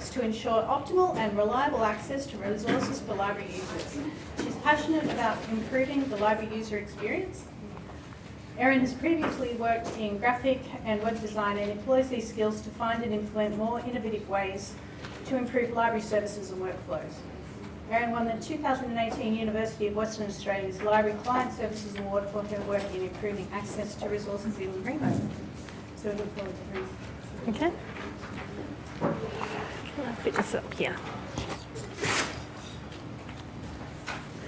works to ensure optimal and reliable access to resources for library users. She's passionate about improving the library user experience. Erin has previously worked in graphic and web design and employs these skills to find and implement more innovative ways to improve library services and workflows. Erin won the 2018 University of Western Australia's Library Client Services Award for her work in improving access to resources in Primo. So we look forward to this. Okay. Can I fit this up here?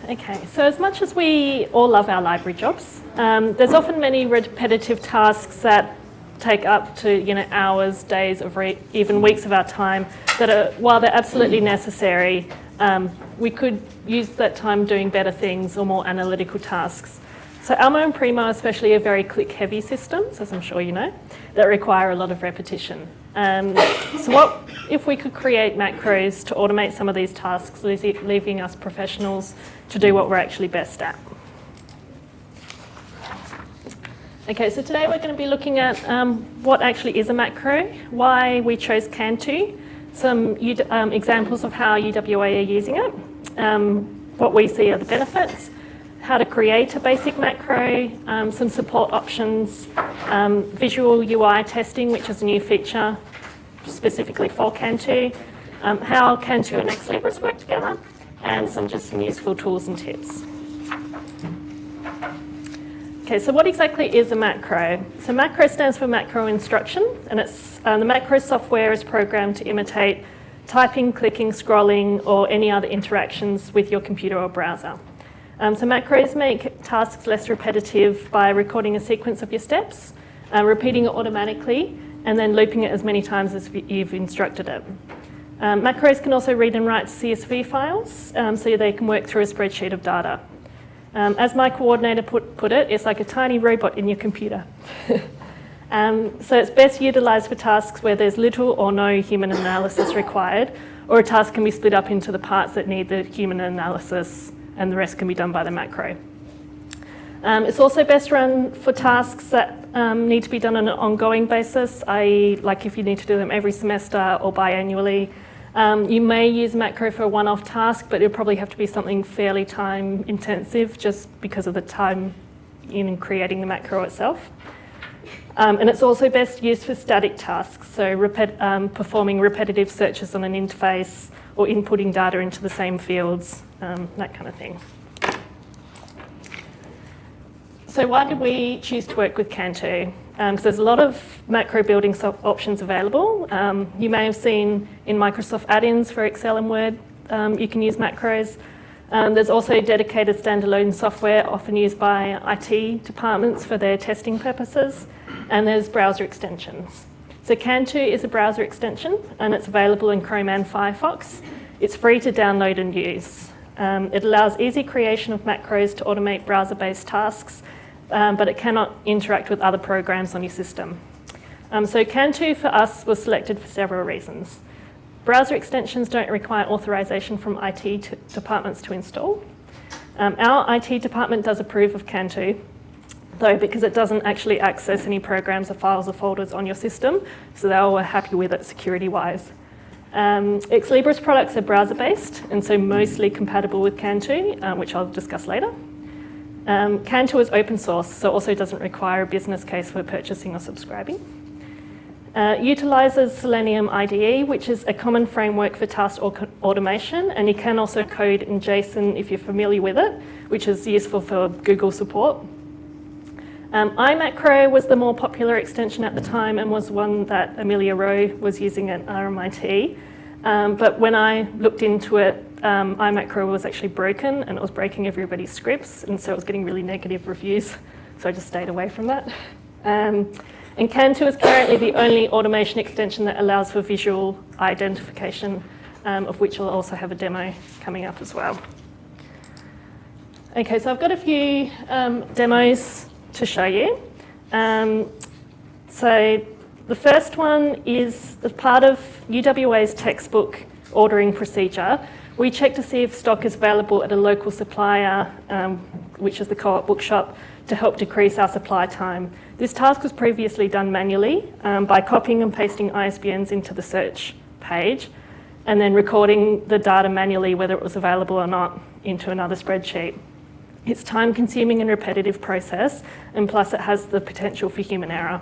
Okay, so as much as we all love our library jobs, there's often many repetitive tasks that take up to hours, days, or even weeks of our time that are, while they're absolutely necessary, we could use that time doing better things or more analytical tasks. So Alma and Primo especially are very click-heavy systems, as I'm sure you know, that require a lot of repetition. So what if we could create macros to automate some of these tasks, leaving us professionals to do what we're actually best at? Okay, so today we're going to be looking at what actually is a macro, why we chose Cantu, some examples of how UWA are using it, what we see are the benefits, how to create a basic macro, some support options, visual UI testing, which is a new feature specifically for Cantu, how Cantu and Xlibris work together, and some useful tools and tips. Okay, so what exactly is a macro? So macro stands for macro instruction, and it's the macro software is programmed to imitate typing, clicking, scrolling, or any other interactions with your computer or browser. So macros make tasks less repetitive by recording a sequence of your steps, repeating it automatically, and then looping it as many times as you've instructed it. Macros can also read and write CSV files, so they can work through a spreadsheet of data. As my coordinator put it, it's like a tiny robot in your computer. So it's best utilised for tasks where there's little or no human analysis required, or a task can be split up into the parts that need the human analysis and the rest can be done by the macro. It's also best run for tasks that need to be done on an ongoing basis, i.e. like if you need to do them every semester or biannually. You may use macro for a one-off task, but it'll probably have to be something fairly time intensive just because of the time in creating the macro itself. And it's also best used for static tasks, so performing repetitive searches on an interface or inputting data into the same fields, that kind of thing. So why did we choose to work with Cantu? Because there's a lot of macro building options available. You may have seen in Microsoft add-ins for Excel and Word, you can use macros. There's also dedicated standalone software often used by IT departments for their testing purposes. And there's browser extensions. So Cantu is a browser extension and it's available in Chrome and Firefox. It's free to download and use. It allows easy creation of macros to automate browser-based tasks, but it cannot interact with other programs on your system. So Cantu for us was selected for several reasons. Browser extensions don't require authorization from IT departments to install. Our IT department does approve of Cantu, though, because it doesn't actually access any programs or files or folders on your system, so they were happy with it security-wise. Xlibris products are browser-based, and so mostly compatible with Cantu, which I'll discuss later. Cantu is open source, so also doesn't require a business case for purchasing or subscribing. Utilises Selenium IDE, which is a common framework for task automation, and you can also code in JSON if you're familiar with it, which is useful for Google support. iMacro was the more popular extension at the time and was one that Amelia Rowe was using at RMIT. But when I looked into it, iMacro was actually broken and it was breaking everybody's scripts, and so it was getting really negative reviews, so I just stayed away from that. And Cantu is currently the only automation extension that allows for visual identification, of which I'll also have a demo coming up as well. Okay, so I've got a few demos to show you. So the first one is the part of UWA's textbook ordering procedure. We check to see if stock is available at a local supplier, which is the Co-op Bookshop, to help decrease our supply time. This task was previously done manually by copying and pasting ISBNs into the search page. and then recording the data manually, whether it was available or not, into another spreadsheet. It's time-consuming and repetitive process, and plus it has the potential for human error.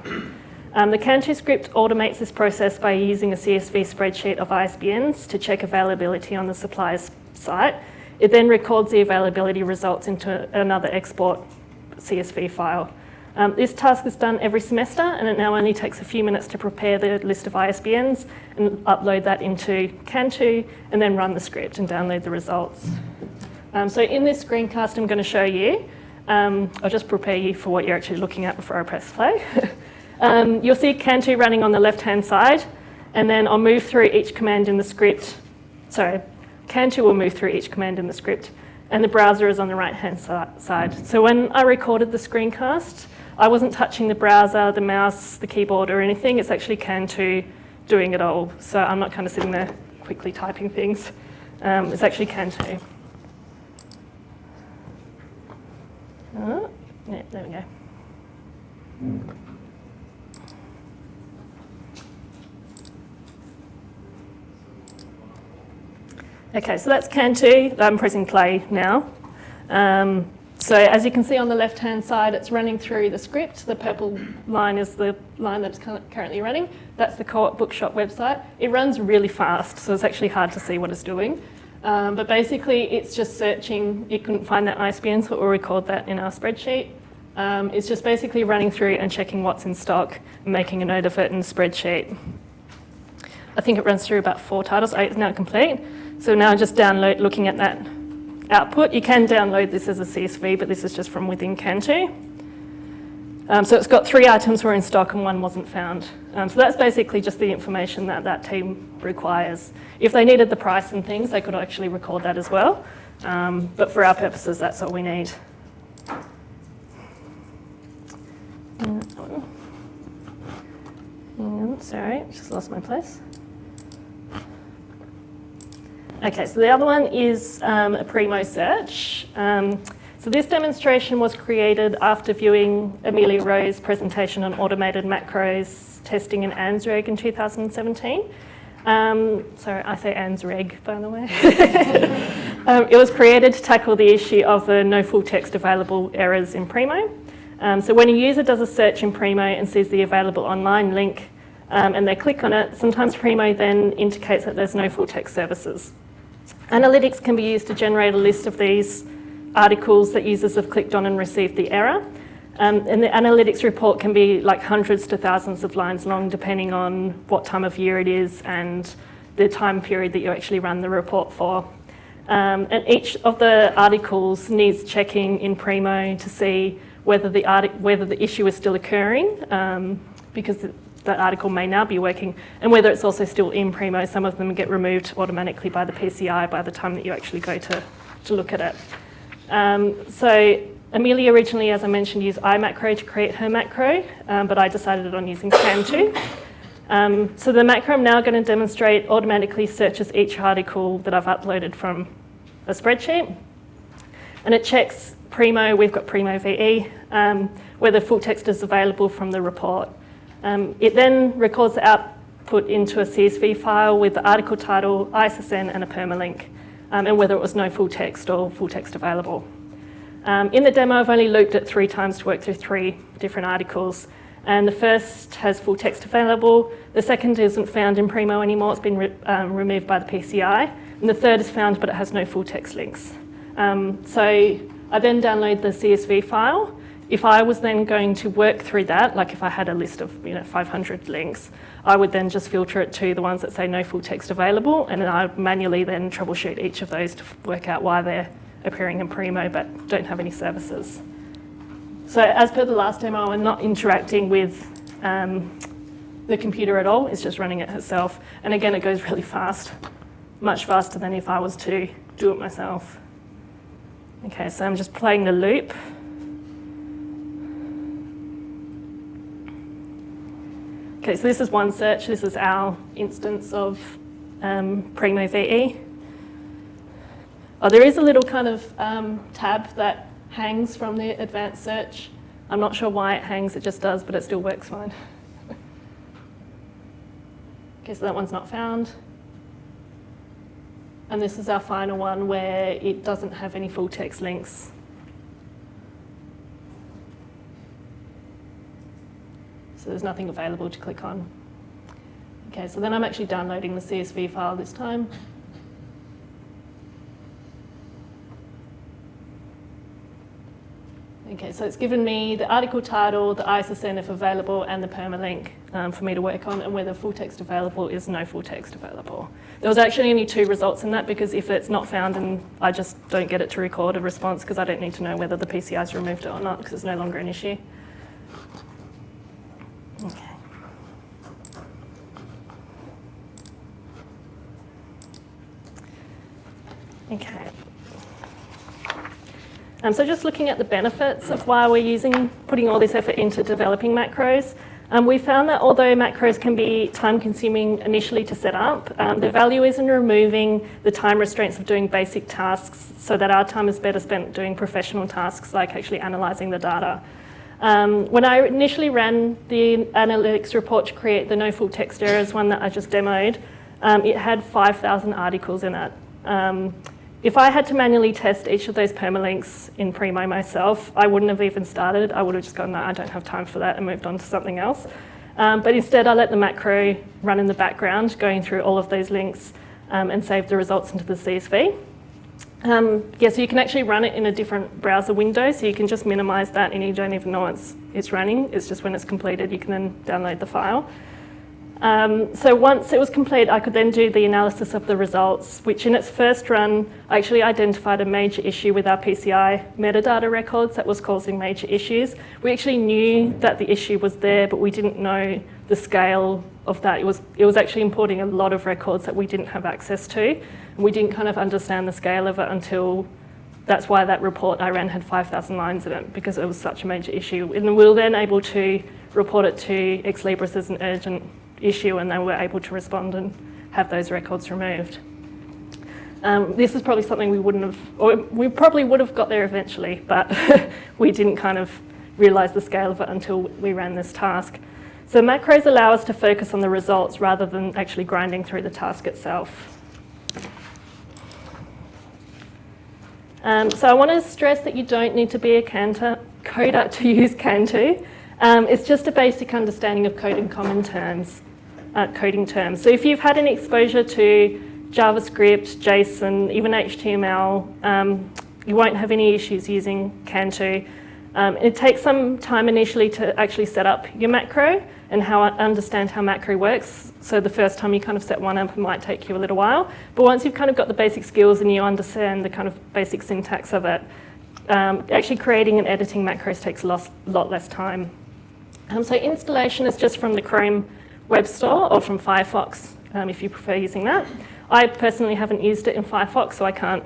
The Cantu script automates this process by using a CSV spreadsheet of ISBNs to check availability on the supplier's site. It then records the availability results into another export CSV file. This task is done every semester, and it now only takes a few minutes to prepare the list of ISBNs and upload that into Cantu, and then run the script and download the results. So in this screencast I'm going to show you, I'll just prepare you for what you're actually looking at before I press play. You'll see Cantu running on the left-hand side, and then I'll move through each command in the script. Sorry, Cantu will move through each command in the script, and the browser is on the right-hand side. So when I recorded the screencast, I wasn't touching the browser, the mouse, the keyboard or anything. It's actually Cantu doing it all. So I'm not kind of sitting there quickly typing things. It's actually Cantu. Yeah, there we go. Okay, so that's Cantu. I'm pressing play now. So as you can see on the left-hand side, it's running through the script. The purple line is the line that's currently running. That's the Co-op Bookshop website. It runs really fast, so it's actually hard to see what it's doing. But basically, it's just searching. You couldn't find that ISBN, so we'll record that in our spreadsheet. It's just basically running through and checking what's in stock and making a note of it in the spreadsheet. I think it runs through about 4 titles. 8 is now complete. So now just looking at that output. You can download this as a CSV, but this is just from within Cantu. So it's got 3 items were in stock and 1 wasn't found. So that's basically just the information that that team requires. If they needed the price and things, they could actually record that as well. But for our purposes, that's all we need. Sorry, just lost my place. Okay, so the other one is a Primo search. So this demonstration was created after viewing Amelia Rowe's presentation on automated macros testing in ANZREG in 2017. Sorry, I say ANZREG, by the way. It was created to tackle the issue of the no full text available errors in Primo. So when a user does a search in Primo and sees the available online link and they click on it, sometimes Primo then indicates that there's no full text services. Analytics can be used to generate a list of these articles that users have clicked on and received the error. And the analytics report can be like hundreds to thousands of lines long, depending on what time of year it is and the time period that you actually run the report for. And each of the articles needs checking in Primo to see whether the issue is still occurring, because the article may now be working, and whether it's also still in Primo. Some of them get removed automatically by the PCI by the time that you actually go to look at it. So Amelia originally, as I mentioned, used iMacro to create her macro, but I decided on using Kantu. So the macro I'm now going to demonstrate automatically searches each article that I've uploaded from a spreadsheet, and it checks Primo, we've got Primo VE, whether full text is available from the report. It then records the output into a CSV file with the article title, ISSN and a permalink, and whether it was no full text or full text available. In the demo, I've only looped it 3 times to work through 3 different articles. And the first has full text available. The second isn't found in Primo anymore. It's been removed by the PCI. And the third is found, but it has no full text links. So I then download the CSV file. If I was then going to work through that, like if I had a list of 500 links, I would then just filter it to the ones that say no full text available, and then I would manually then troubleshoot each of those to work out why they're appearing in Primo but don't have any services. So as per the last demo, I'm not interacting with the computer at all. It's just running it itself. And again, it goes really fast, much faster than if I was to do it myself. Okay, so I'm just playing the loop. Okay, so this is one search. This is our instance of Primo VE. Oh, there is a little kind of tab that hangs from the advanced search. I'm not sure why it hangs, it just does, but it still works fine. Okay, so that one's not found. And this is our final one where it doesn't have any full text links. So there's nothing available to click on. Okay, so then I'm actually downloading the CSV file this time. Okay, so it's given me the article title, the ISSN if available, and the permalink for me to work on, and whether full text available is no full text available. There was actually only 2 results in that, because if it's not found, and I just don't get it to record a response, because I don't need to know whether the PCI's removed it or not, because it's no longer an issue. Okay. Okay. So just looking at the benefits of why we're putting all this effort into developing macros, we found that although macros can be time-consuming initially to set up, the value is in removing the time restraints of doing basic tasks so that our time is better spent doing professional tasks like actually analysing the data. When I initially ran the analytics report to create the no full text errors one that I just demoed, it had 5,000 articles in it. If I had to manually test each of those permalinks in Primo myself, I wouldn't have even started. I would have just gone, no, I don't have time for that, and moved on to something else. But instead, I let the macro run in the background, going through all of those links and save the results into the CSV. So you can actually run it in a different browser window, so you can just minimize that and you don't even know it's running. It's just when it's completed, you can then download the file. So once it was complete, I could then do the analysis of the results, which in its first run, I actually identified a major issue with our PCI metadata records that was causing major issues. We actually knew that the issue was there, but we didn't know the scale of that. It was actually importing a lot of records that we didn't have access to. And we didn't kind of understand the scale of it until, that's why that report I ran had 5,000 lines in it, because it was such a major issue. And we were then able to report it to Ex Libris as an urgent issue, and they were able to respond and have those records removed. This is probably something we wouldn't have, or we probably would have got there eventually, but we didn't kind of realise the scale of it until we ran this task. So macros allow us to focus on the results rather than actually grinding through the task itself. So I want to stress that you don't need to be a coder to use Cantu. It's just a basic understanding of coding common terms, coding terms. So if you've had any exposure to JavaScript, JSON, even HTML, you won't have any issues using Cantu. It takes some time initially to actually set up your macro and understand how macro works. So the first time you kind of set one up, it might take you a little while. But once you've kind of got the basic skills and you understand the kind of basic syntax of it, actually creating and editing macros takes a lot less time. So installation is just from the Chrome Web Store or from Firefox, if you prefer using that. I personally haven't used it in Firefox, so I can't,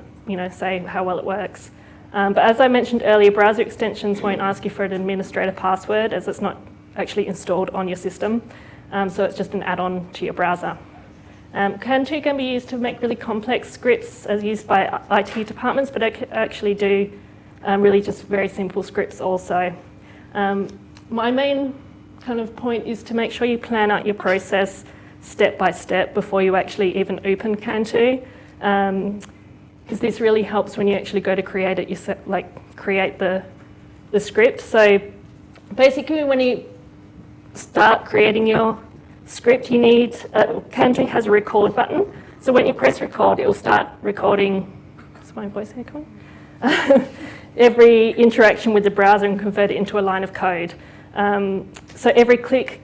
say how well it works. But as I mentioned earlier, browser extensions won't ask you for an administrator password, as it's not actually installed on your system. So it's just an add-on to your browser. Cantu can be used to make really complex scripts as used by IT departments, but I can actually do really just very simple scripts also. My main kind of point is to make sure you plan out your process step by step before you actually even open Cantu, because this really helps when you actually go to create it, create the script. So basically when you start creating your script, you need, Cantu has a record button. So when you press record, it will start recording, is my voice echoing? Every interaction with the browser and convert it into a line of code. So every click,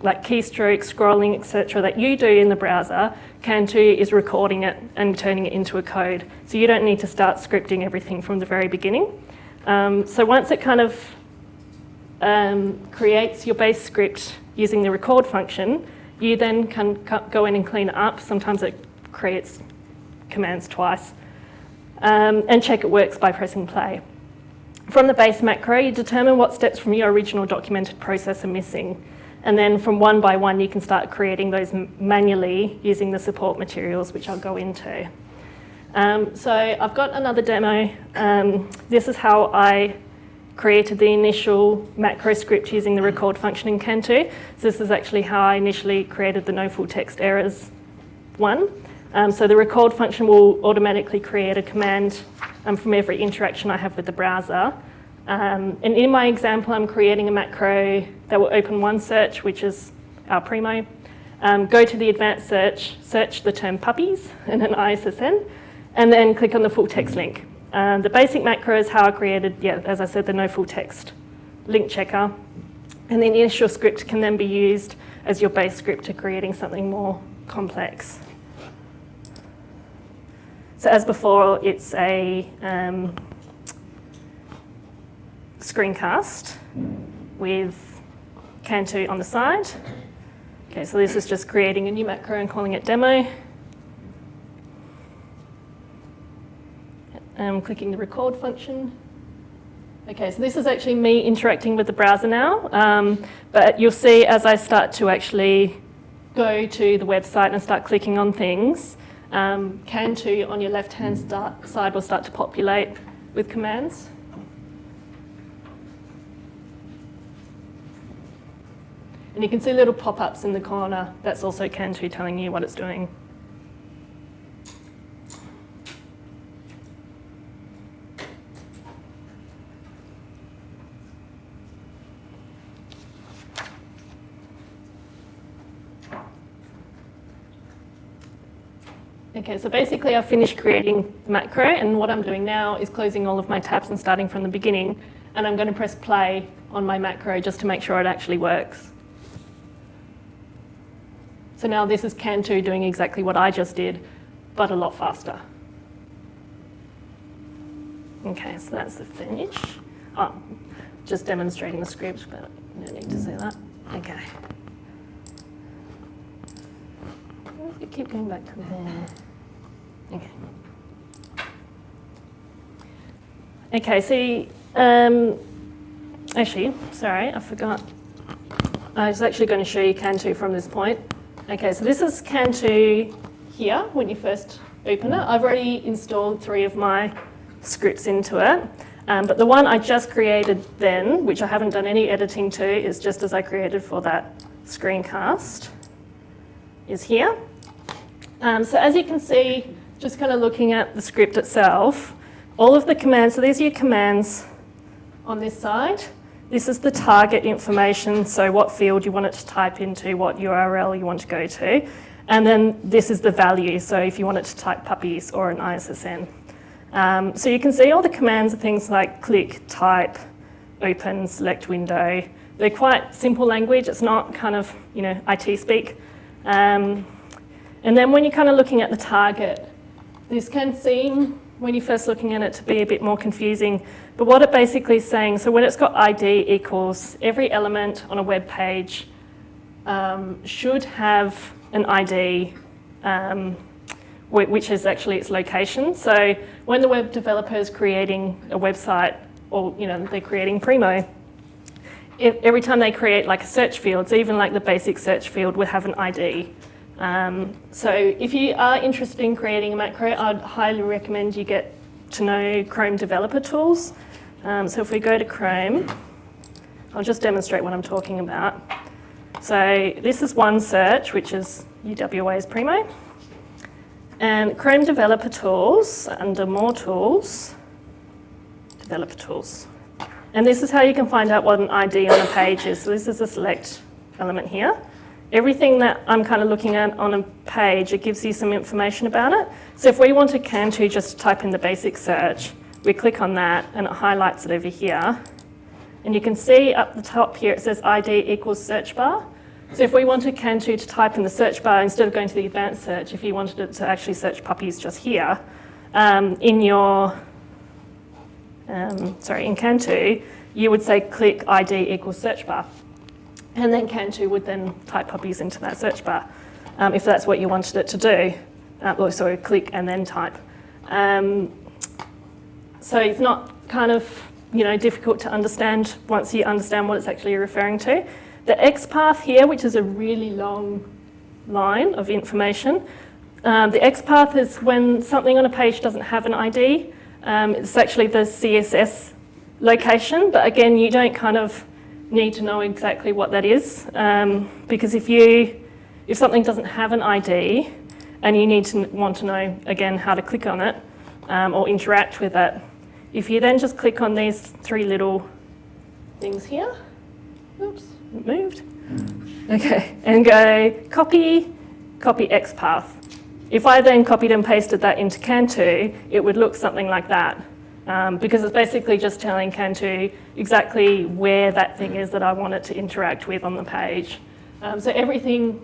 like keystroke, scrolling, etc., that you do in the browser, Cantu is recording it and turning it into a code. So you don't need to start scripting everything from the very beginning. So once it kind of creates your base script using the record function, you then can go in and clean it up. Sometimes it creates commands twice. And check it works by pressing play. From the base macro, you determine what steps from your original documented process are missing. And then from one by one, you can start creating those manually using the support materials, which I'll go into. So I've got another demo. This is how I created the initial macro script using the record function in Cantu. So this is actually how I initially created the no full text errors one. So the record function will automatically create a command from every interaction I have with the browser. And in my example, I'm creating a macro that will open one search, which is our Primo, go to the advanced search, search the term puppies and an ISSN, and then click on the full text link. The basic macro is how I created, as I said, the no full text link checker. And the initial script can then be used as your base script to creating something more complex. So as before, it's a screencast with Canto on the side. Okay, so this is just creating a new macro and calling it demo. I'm clicking the record function. Okay, so this is actually me interacting with the browser now, but you'll see as I start to actually go to the website and start clicking on things, Kantu on your left-hand side will start to populate with commands. And you can see little pop-ups in the corner. That's also Kantu telling you what it's doing. Okay, so basically I've finished creating the macro, and what I'm doing now is closing all of my tabs and starting from the beginning, and I'm going to press play on my macro just to make sure it actually works. So now this is Canto doing exactly what I just did, but a lot faster. Okay, so that's the finish. Oh, just demonstrating the script, but no need to see that. Okay. You keep going back to there. Okay. Okay, so actually, sorry, I forgot. I was actually going to show you Canto from this point. Okay, so this is Canto here when you first open it. I've already installed 3 of my scripts into it, but the one I just created then, which I haven't done any editing to, is just as I created for that screencast, is here. So as you can see, just kind of looking at the script itself, all of the commands, so these are your commands on this side. This is the target information, so what field you want it to type into, what URL you want to go to. And then this is the value, so if you want it to type puppies or an ISSN. So you can see all the commands are things like click, type, open, select window. They're quite simple language, it's not kind of, IT speak. And then when you're kind of looking at the target, this can seem, when you're first looking at it, to be a bit more confusing. But what it basically is saying, so when it's got ID equals every element on a web page should have an ID, which is actually its location. So when the web developer is creating a website, or they're creating Primo, every time they create like a search field, so even like the basic search field would have an ID. So if you are interested in creating a macro, I'd highly recommend you get to know Chrome developer tools. So if we go to Chrome, I'll just demonstrate what I'm talking about. So this is one search, which is UWA's Primo. And Chrome developer tools, under more tools, developer tools. And this is how you can find out what an ID on a page is. So this is a select element here. Everything that I'm kind of looking at on a page, it gives you some information about it. So if we wanted Canto just to type in the basic search, we click on that and it highlights it over here. And you can see up the top here, it says ID equals search bar. So if we wanted Canto to type in the search bar, instead of going to the advanced search, if you wanted it to actually search puppies just here, in Canto, you would say click ID equals search bar. And then Canto would then type puppies into that search bar, if that's what you wanted it to do. Click and then type. So it's not kind of difficult to understand once you understand what it's actually referring to. The XPath here, which is a really long line of information, the XPath is when something on a page doesn't have an ID. It's actually the CSS location, but again, you don't kind of need to know exactly what that is, because if something doesn't have an ID and you need to want to know, again, how to click on it or interact with it. If you then just click on these 3 little things here, oops, it moved. Okay, and go copy XPath. If I then copied and pasted that into Cantu, it would look something like that, because it's basically just telling Cantu exactly where that thing is that I want it to interact with on the page. So everything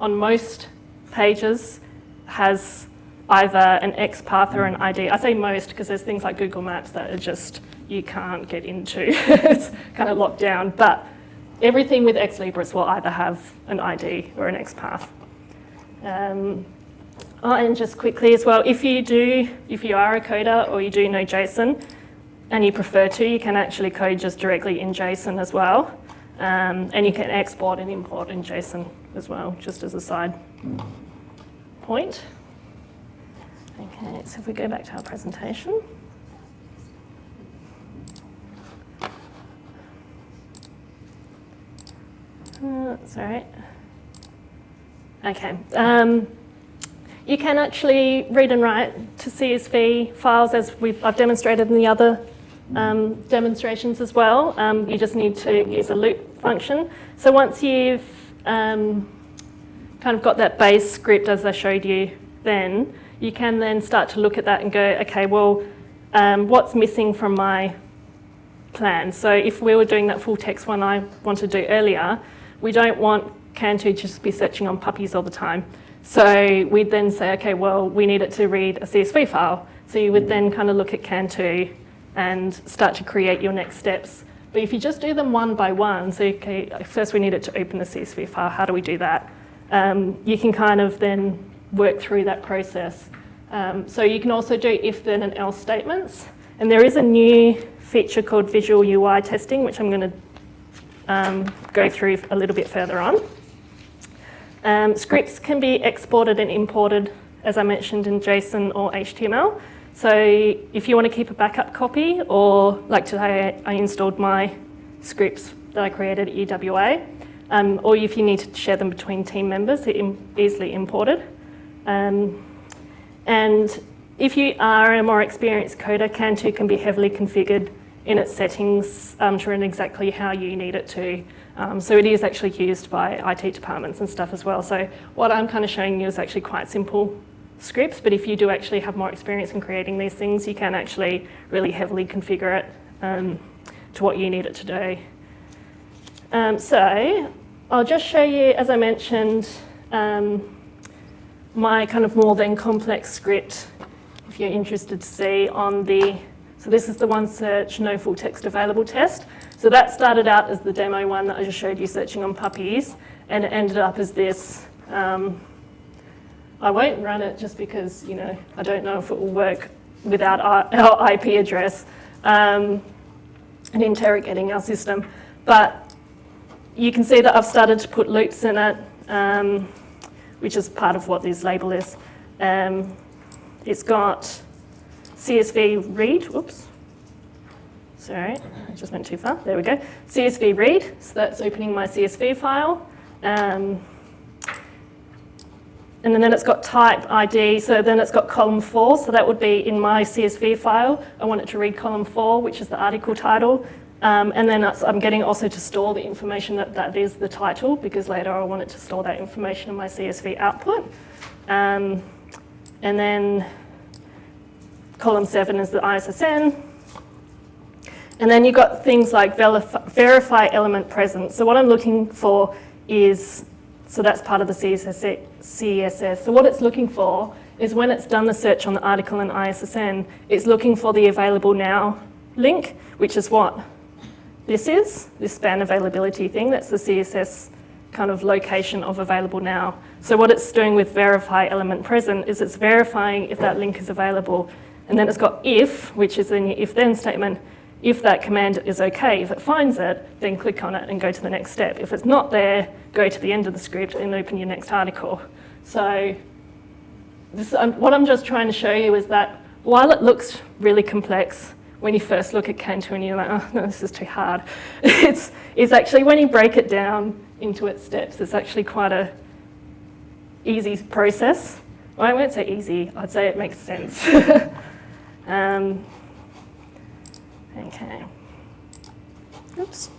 on most pages has either an XPath or an ID. I say most because there's things like Google Maps that are just, you can't get into. It's kind of locked down, but everything with Ex Libris will either have an ID or an XPath. And just quickly as well, if you are a coder or you do know JSON and you prefer to, you can actually code just directly in JSON as well. And you can export and import in JSON as well, just as a side point. Okay, so if we go back to our presentation. Sorry. Okay. You can actually read and write to CSV files, as I've demonstrated in the other demonstrations as well. You just need to use a loop function. So once you've kind of got that base script as I showed you then, you can then start to look at that and go, okay, well, what's missing from my plan? So if we were doing that full text one I wanted to do earlier, we don't want Cantu to just be searching on puppies all the time. So we'd then say, okay, well, we need it to read a CSV file. So you would then kind of look at Cantu and start to create your next steps. But if you just do them one by one, so okay, first we need it to open the CSV file, how do we do that? You can kind of then work through that process. So you can also do if, then, and else statements. And there is a new feature called visual UI testing, which I'm going to go through a little bit further on. Scripts can be exported and imported, as I mentioned, in JSON or HTML. So if you want to keep a backup copy, or like today I installed my scripts that I created at UWA, or if you need to share them between team members, they're easily imported. And if you are a more experienced coder, Cantu can be heavily configured in its settings to run exactly how you need it to. So it is actually used by IT departments and stuff as well. So what I'm kind of showing you is actually quite simple scripts, but if you do actually have more experience in creating these things, you can actually really heavily configure it to what you need it to do. So I'll just show you, as I mentioned, my kind of more than complex script, if you're interested to see on the, so this is the one search, no full text available test. So that started out as the demo one that I just showed you, searching on puppies, and it ended up as this. I won't run it just because, you know, I don't know if it will work without our IP address and interrogating our system. But you can see that I've started to put loops in it, which is part of what this label is. It's got CSV Read, whoops. Sorry, I just went too far. There we go. CSV Read, so that's opening my CSV file. And then it's got type ID, so then it's got column 4, so that would be in my CSV file. I want it to read column 4, which is the article title. And then I'm getting also to store the information that is the title, because later I want it to store that information in my CSV output. And then column 7 is the ISSN. And then you've got things like verify element present. So what I'm looking for is, so that's part of the CSS. So what it's looking for is when it's done the search on the article and ISSN, it's looking for the available now link, which is what this is, this span availability thing. That's the CSS kind of location of available now. So what it's doing with verify element present is it's verifying if that link is available. And then it's got if, which is in your if then statement. If that command is okay, if it finds it, then click on it and go to the next step. If it's not there, go to the end of the script and open your next article. So what I'm just trying to show you is that while it looks really complex when you first look at Canto and you're like, oh, no, this is too hard, it's actually, when you break it down into its steps, it's actually quite a easy process Well, I won't say easy, I'd say it makes sense. Okay. Oops.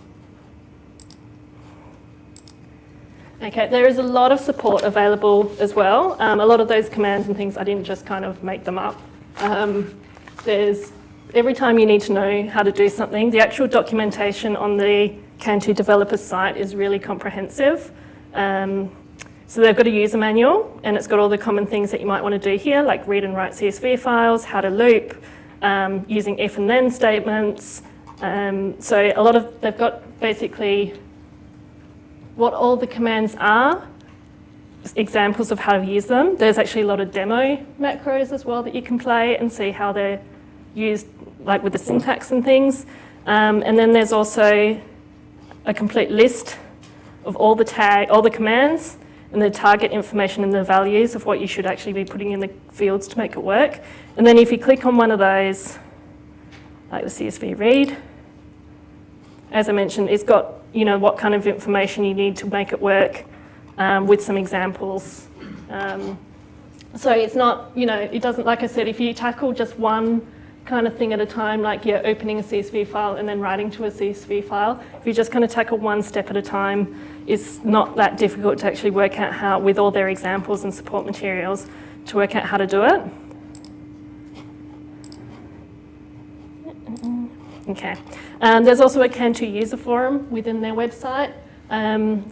Okay, there is a lot of support available as well. A lot of those commands and things, I didn't just kind of make them up. Every time you need to know how to do something, the actual documentation on the Cantu developer site is really comprehensive. So they've got a user manual, and it's got all the common things that you might want to do here, like read and write CSV files, how to loop, using if and then statements. So they've got basically what all the commands are, examples of how to use them. There's actually a lot of demo macros as well that you can play and see how they're used, like with the syntax and things. And then there's also a complete list of all the commands and the target information and the values of what you should actually be putting in the fields to make it work. And then if you click on one of those, like the CSV Read, as I mentioned, it's got what kind of information you need to make it work with some examples. So it's not, it doesn't, like I said, if you tackle just one kind of thing at a time, like you're opening a CSV file and then writing to a CSV file, if you just kind of tackle one step at a time, it's not that difficult to actually work out how, with all their examples and support materials, to work out how to do it. Okay. There's also a Cantu user forum within their website,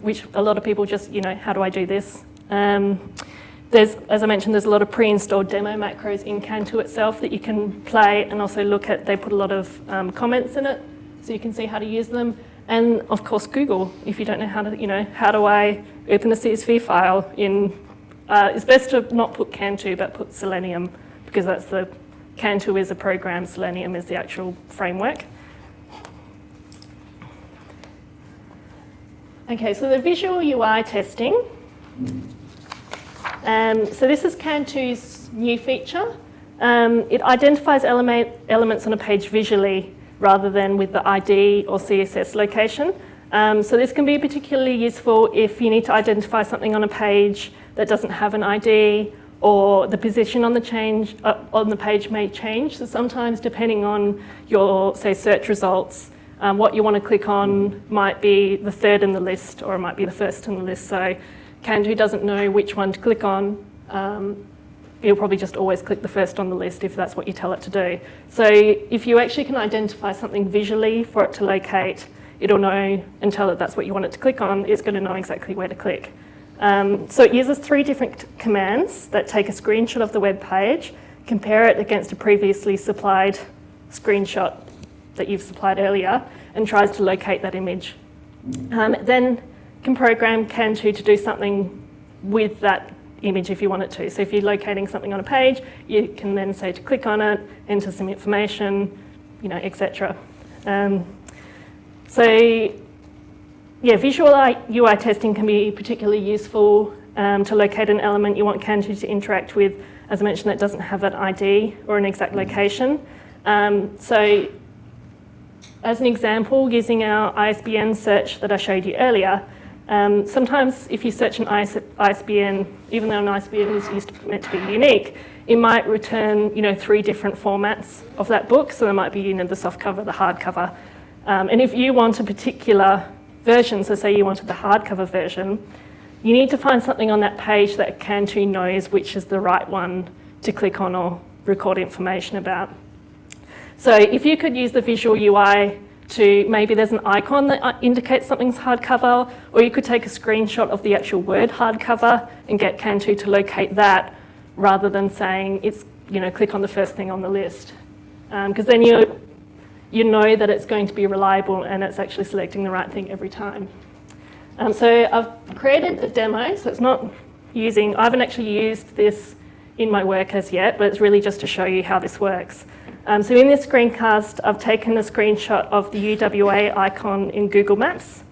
which a lot of people just, how do I do this? As I mentioned, there's a lot of pre-installed demo macros in Cantu itself that you can play and also look at. They put a lot of comments in it, so you can see how to use them. And of course, Google, if you don't know how to, how do I open a CSV file in, it's best to not put Cantu, but put Selenium, because Cantu is a program, Selenium is the actual framework. Okay, so the visual UI testing. So this is Cantu's new feature. It identifies elements on a page visually rather than with the ID or CSS location. So this can be particularly useful if you need to identify something on a page that doesn't have an ID, or the position on the page may change. So sometimes, depending on your, say, search results, what you want to click on might be the third in the list, or it might be the first in the list. So Cantu doesn't know which one to click on. It'll probably just always click the first on the list if that's what you tell it to do. So if you actually can identify something visually for it to locate, it'll know and tell it that's what you want it to click on. It's going to know exactly where to click. So it uses 3 different commands that take a screenshot of the web page, compare it against a previously supplied screenshot that you've supplied earlier, and tries to locate that image. Then can program Cantu to do something with that image if you want it to. So if you're locating something on a page, you can then say to click on it, enter some information, etc. Yeah, visual UI testing can be particularly useful to locate an element you want Cantu to interact with. As I mentioned, that doesn't have an ID or an exact location. So as an example, using our ISBN search that I showed you earlier, sometimes if you search an ISBN, even though an ISBN is meant to be unique, it might return 3 different formats of that book. So there might be the soft cover, the hardcover. And if you want a particular version, so say you wanted the hardcover version, you need to find something on that page that Cantu knows which is the right one to click on or record information about. So if you could use the visual UI to, maybe there's an icon that indicates something's hardcover, or you could take a screenshot of the actual word hardcover and get Cantu to locate that rather than saying it's, click on the first thing on the list. Because then you know that it's going to be reliable and it's actually selecting the right thing every time. So I've created a demo, so it's not I haven't actually used this in my work as yet, but it's really just to show you how this works. So in this screencast, I've taken a screenshot of the UWA icon in Google Maps.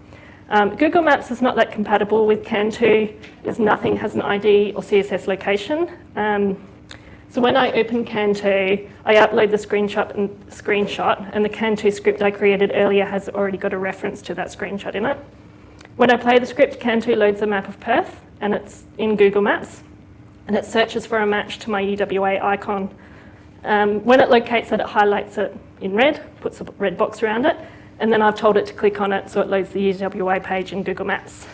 Google Maps is not that compatible with Cantu, as nothing has an ID or CSS location. So when I open Cantu, I upload the screenshot, and the Cantu script I created earlier has already got a reference to that screenshot in it. When I play the script, Cantu loads a map of Perth, and it's in Google Maps. and it searches for a match to my UWA icon. When it locates it, it highlights it in red, puts a red box around it, and then I've told it to click on it so it loads the UWA page in Google Maps.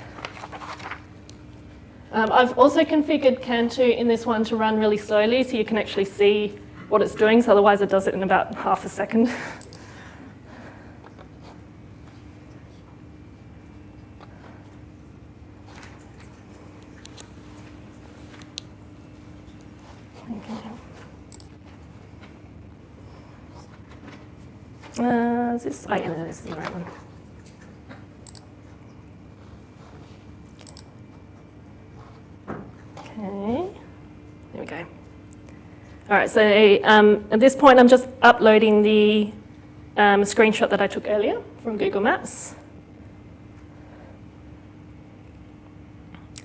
I've also configured Canto in this one to run really slowly so you can actually see what it's doing, so otherwise it does it in about half a second. Is this? Oh, yeah, no, this is the right one. Okay, there we go. All right, so at this point, I'm just uploading the screenshot that I took earlier from Google Maps.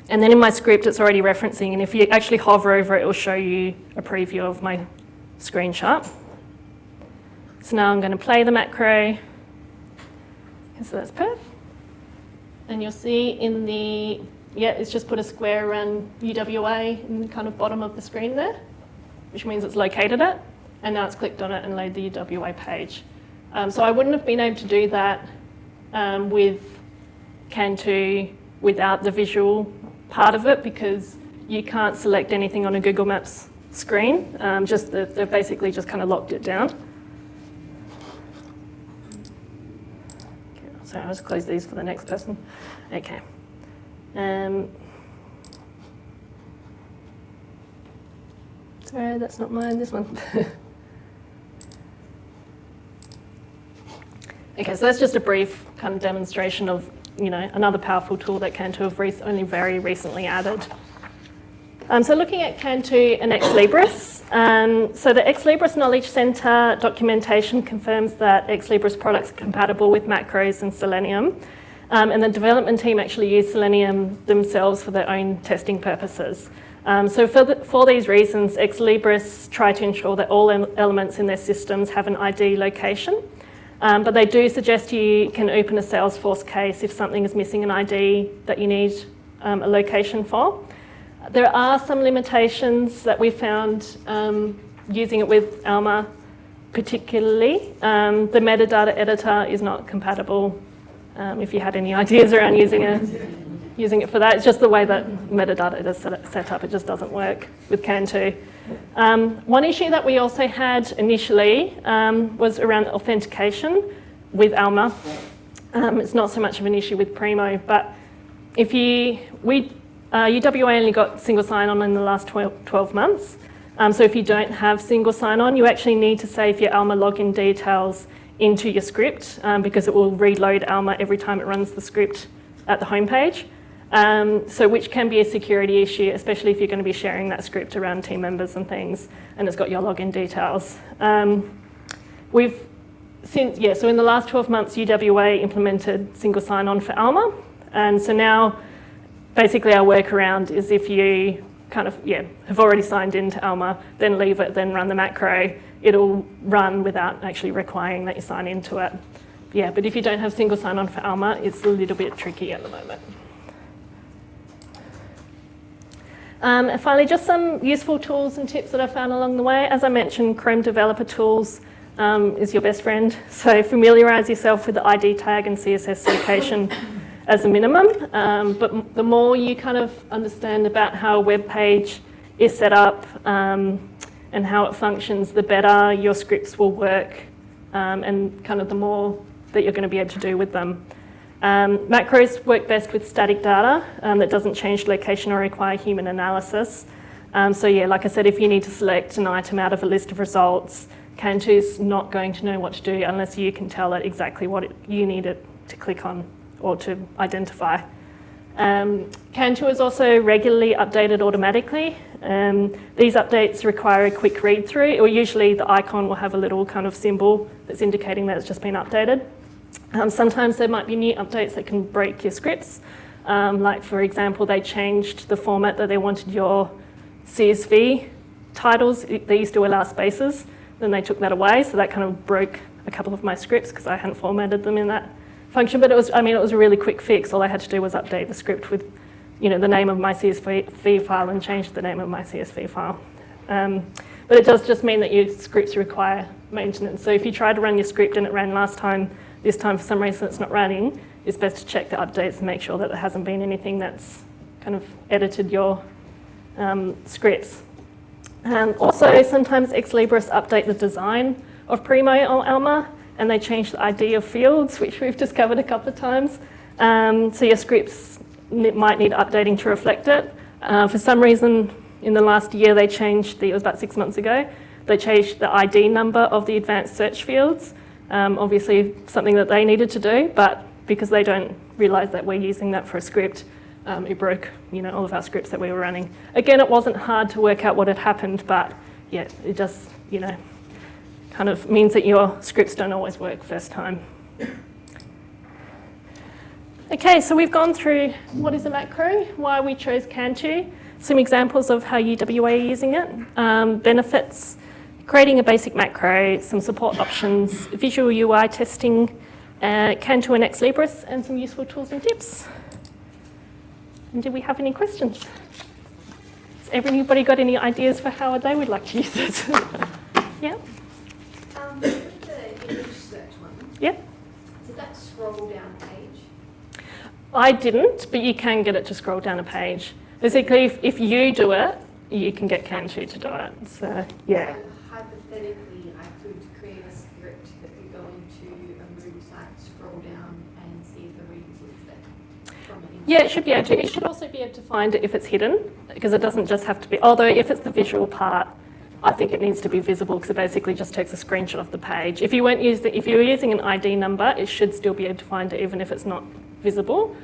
And then in my script, it's already referencing, and if you actually hover over it, it will show you a preview of my screenshot. So now I'm going to play the macro. So that's perf. And you'll see in the, yeah, it's just put a square around UWA in the kind of bottom of the screen there, which means it's located it. And now it's clicked on it and loaded the UWA page. So I wouldn't have been able to do that with Canto without the visual part of it, because you can't select anything on a Google Maps screen. They've basically just kind of locked it down. So I'll just close these for the next person. Okay. Sorry, that's not mine, this one. Okay, so that's just a brief kind of demonstration of, another powerful tool that Canto have only very recently added. So looking at Canto and Ex Libris. So the Ex Libris Knowledge Centre documentation confirms that Ex Libris products are compatible with macros and Selenium. And the development team actually use Selenium themselves for their own testing purposes. So for these reasons, Ex Libris try to ensure that all elements in their systems have an ID location. But they do suggest you can open a Salesforce case if something is missing an ID that you need a location for. There are some limitations that we found using it with Alma particularly. The metadata editor is not compatible. If you had any ideas around using it for that, it's just the way that metadata is set up. It just doesn't work with Canto. One issue that we also had initially was around authentication with Alma. It's not so much of an issue with Primo, but UWA only got single sign-on in the last 12 months. So if you don't have single sign-on, you actually need to save your Alma login details into your script because it will reload Alma every time it runs the script at the homepage. So which can be a security issue, especially if you're going to be sharing that script around team members and things, and it's got your login details. So in the last 12 months, UWA implemented single sign-on for Alma, and so now basically our workaround is if you have already signed into Alma, then leave it, then run the macro, it'll run without actually requiring that you sign into it. Yeah, but if you don't have single sign-on for Alma, it's a little bit tricky at the moment. And finally, just some useful tools and tips that I found along the way. As I mentioned, Chrome Developer Tools is your best friend. So familiarise yourself with the ID tag and CSS location as a minimum. But the more you kind of understand about how a web page is set up and how it functions, the better your scripts will work and kind of the more that you're going to be able to do with them. Macros work best with static data that doesn't change location or require human analysis. So yeah, like I said, if you need to select an item out of a list of results, Cantu's not going to know what to do unless you can tell it exactly what you need it to click on or to identify. Cantu is also regularly updated automatically. These updates require a quick read through, or usually the icon will have a little kind of symbol that's indicating that it's just been updated. Sometimes there might be new updates that can break your scripts. Like for example, they changed the format that they wanted your CSV titles. They used to allow spaces, then they took that away, so that kind of broke a couple of my scripts because I hadn't formatted them in that function. But it was a really quick fix. All I had to do was update the script with the name of my CSV file and change the name of my CSV file. But it does just mean that your scripts require maintenance. So if you try to run your script and it ran last time, this time for some reason it's not running, it's best to check the updates and make sure that there hasn't been anything that's kind of edited your scripts. Also, sometimes Ex Libris update the design of Primo or Alma, and they change the ID of fields, which we've discovered a couple of times. So your scripts might need updating to reflect it. For some reason, in the last year, they changed, it was about 6 months ago, they changed the ID number of the advanced search fields. Obviously, something that they needed to do, but because they don't realise that we're using that for a script, it broke, all of our scripts that we were running. Again, it wasn't hard to work out what had happened, but yeah, it just, kind of means that your scripts don't always work first time. Okay, so we've gone through what is a macro, why we chose Cantu, some examples of how UWA are using it, benefits, creating a basic macro, some support options, visual UI testing, Cantu and Ex Libris, and some useful tools and tips. And do we have any questions? Has everybody got any ideas for how they would like to use it? Yeah? With the image search one, Yeah? did that scroll down page? I didn't, but you can get it to scroll down a page. Basically, if you do it, you can get Cantu to do it. So, yeah. So hypothetically, I could create a script that could go into a movie site, scroll down, and see if the readers is there from an image. Yeah, it should be able to. You should also be able to find it if it's hidden, because it doesn't just have to be, although if it's the visual part, I think it needs to be visible because it basically just takes a screenshot of the page. If you were using an ID number, it should still be able to find it even if it's not visible.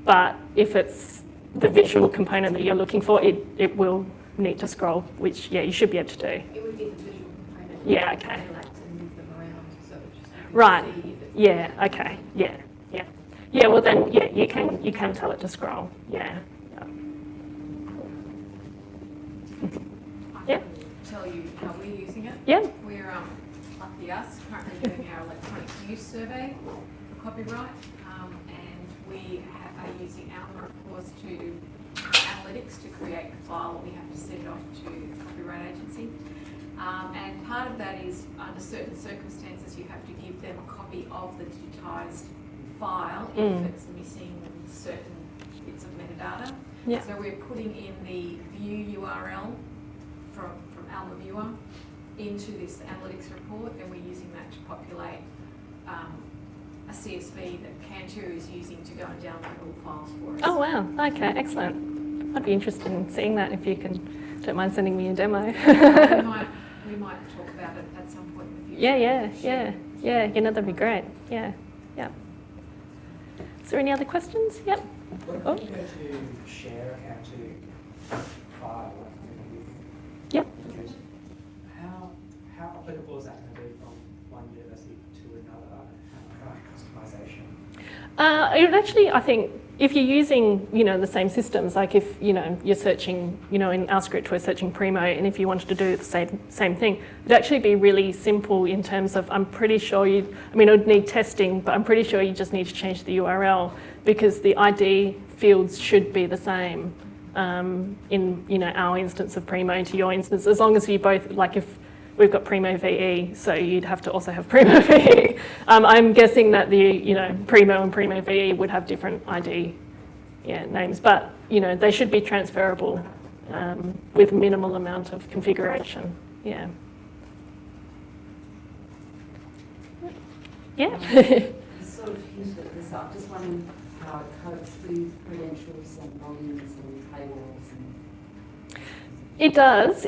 But if it's the visual component that you're looking for, it will need to scroll, which, yeah, you should be able to do. It would be the visual component. Yeah, okay. I like to move them around, so it just Right. see if it's Yeah, okay. Yeah, yeah. Yeah, well then, yeah, you can tell it to scroll. Yeah. Yeah. Tell you how we're using it. Yeah. We're, lucky us, currently doing our electronic use survey for copyright, and we are using Alma, of course, to do analytics to create the file. We have to send it off to the Copyright Agency. And part of that is, under certain circumstances, you have to give them a copy of the digitised file if it's missing certain bits of metadata. Yeah. So we're putting in the view URL from Alma Viewer into this analytics report, and we're using that to populate a CSV that Cantu is using to go and download all files for us. Oh wow, okay, excellent. I'd be interested in seeing that if you don't mind sending me a demo. we might talk about it at some point in the future. Yeah, that'd be great. Yeah. Is there any other questions? Yep. What if you go to share a Cantu file? Yep. How applicable is that going to be from one university to another? How customization? It would actually, I think, if you're using, the same systems, like if, you're searching, in our script we're searching Primo, and if you wanted to do the same thing, it'd actually be really simple in terms of, I'm pretty sure it would need testing, but I'm pretty sure you just need to change the URL because the ID fields should be the same in, our instance of Primo to your instance, as long as you both, like if we've got Primo VE, so you'd have to also have Primo VE. I'm guessing that the Primo and Primo VE would have different ID names, but they should be transferable with minimal amount of configuration. Yeah. Yeah. You sort of hinted at this. I'm just wondering how it copes with credentials and logins and paywalls and. It does.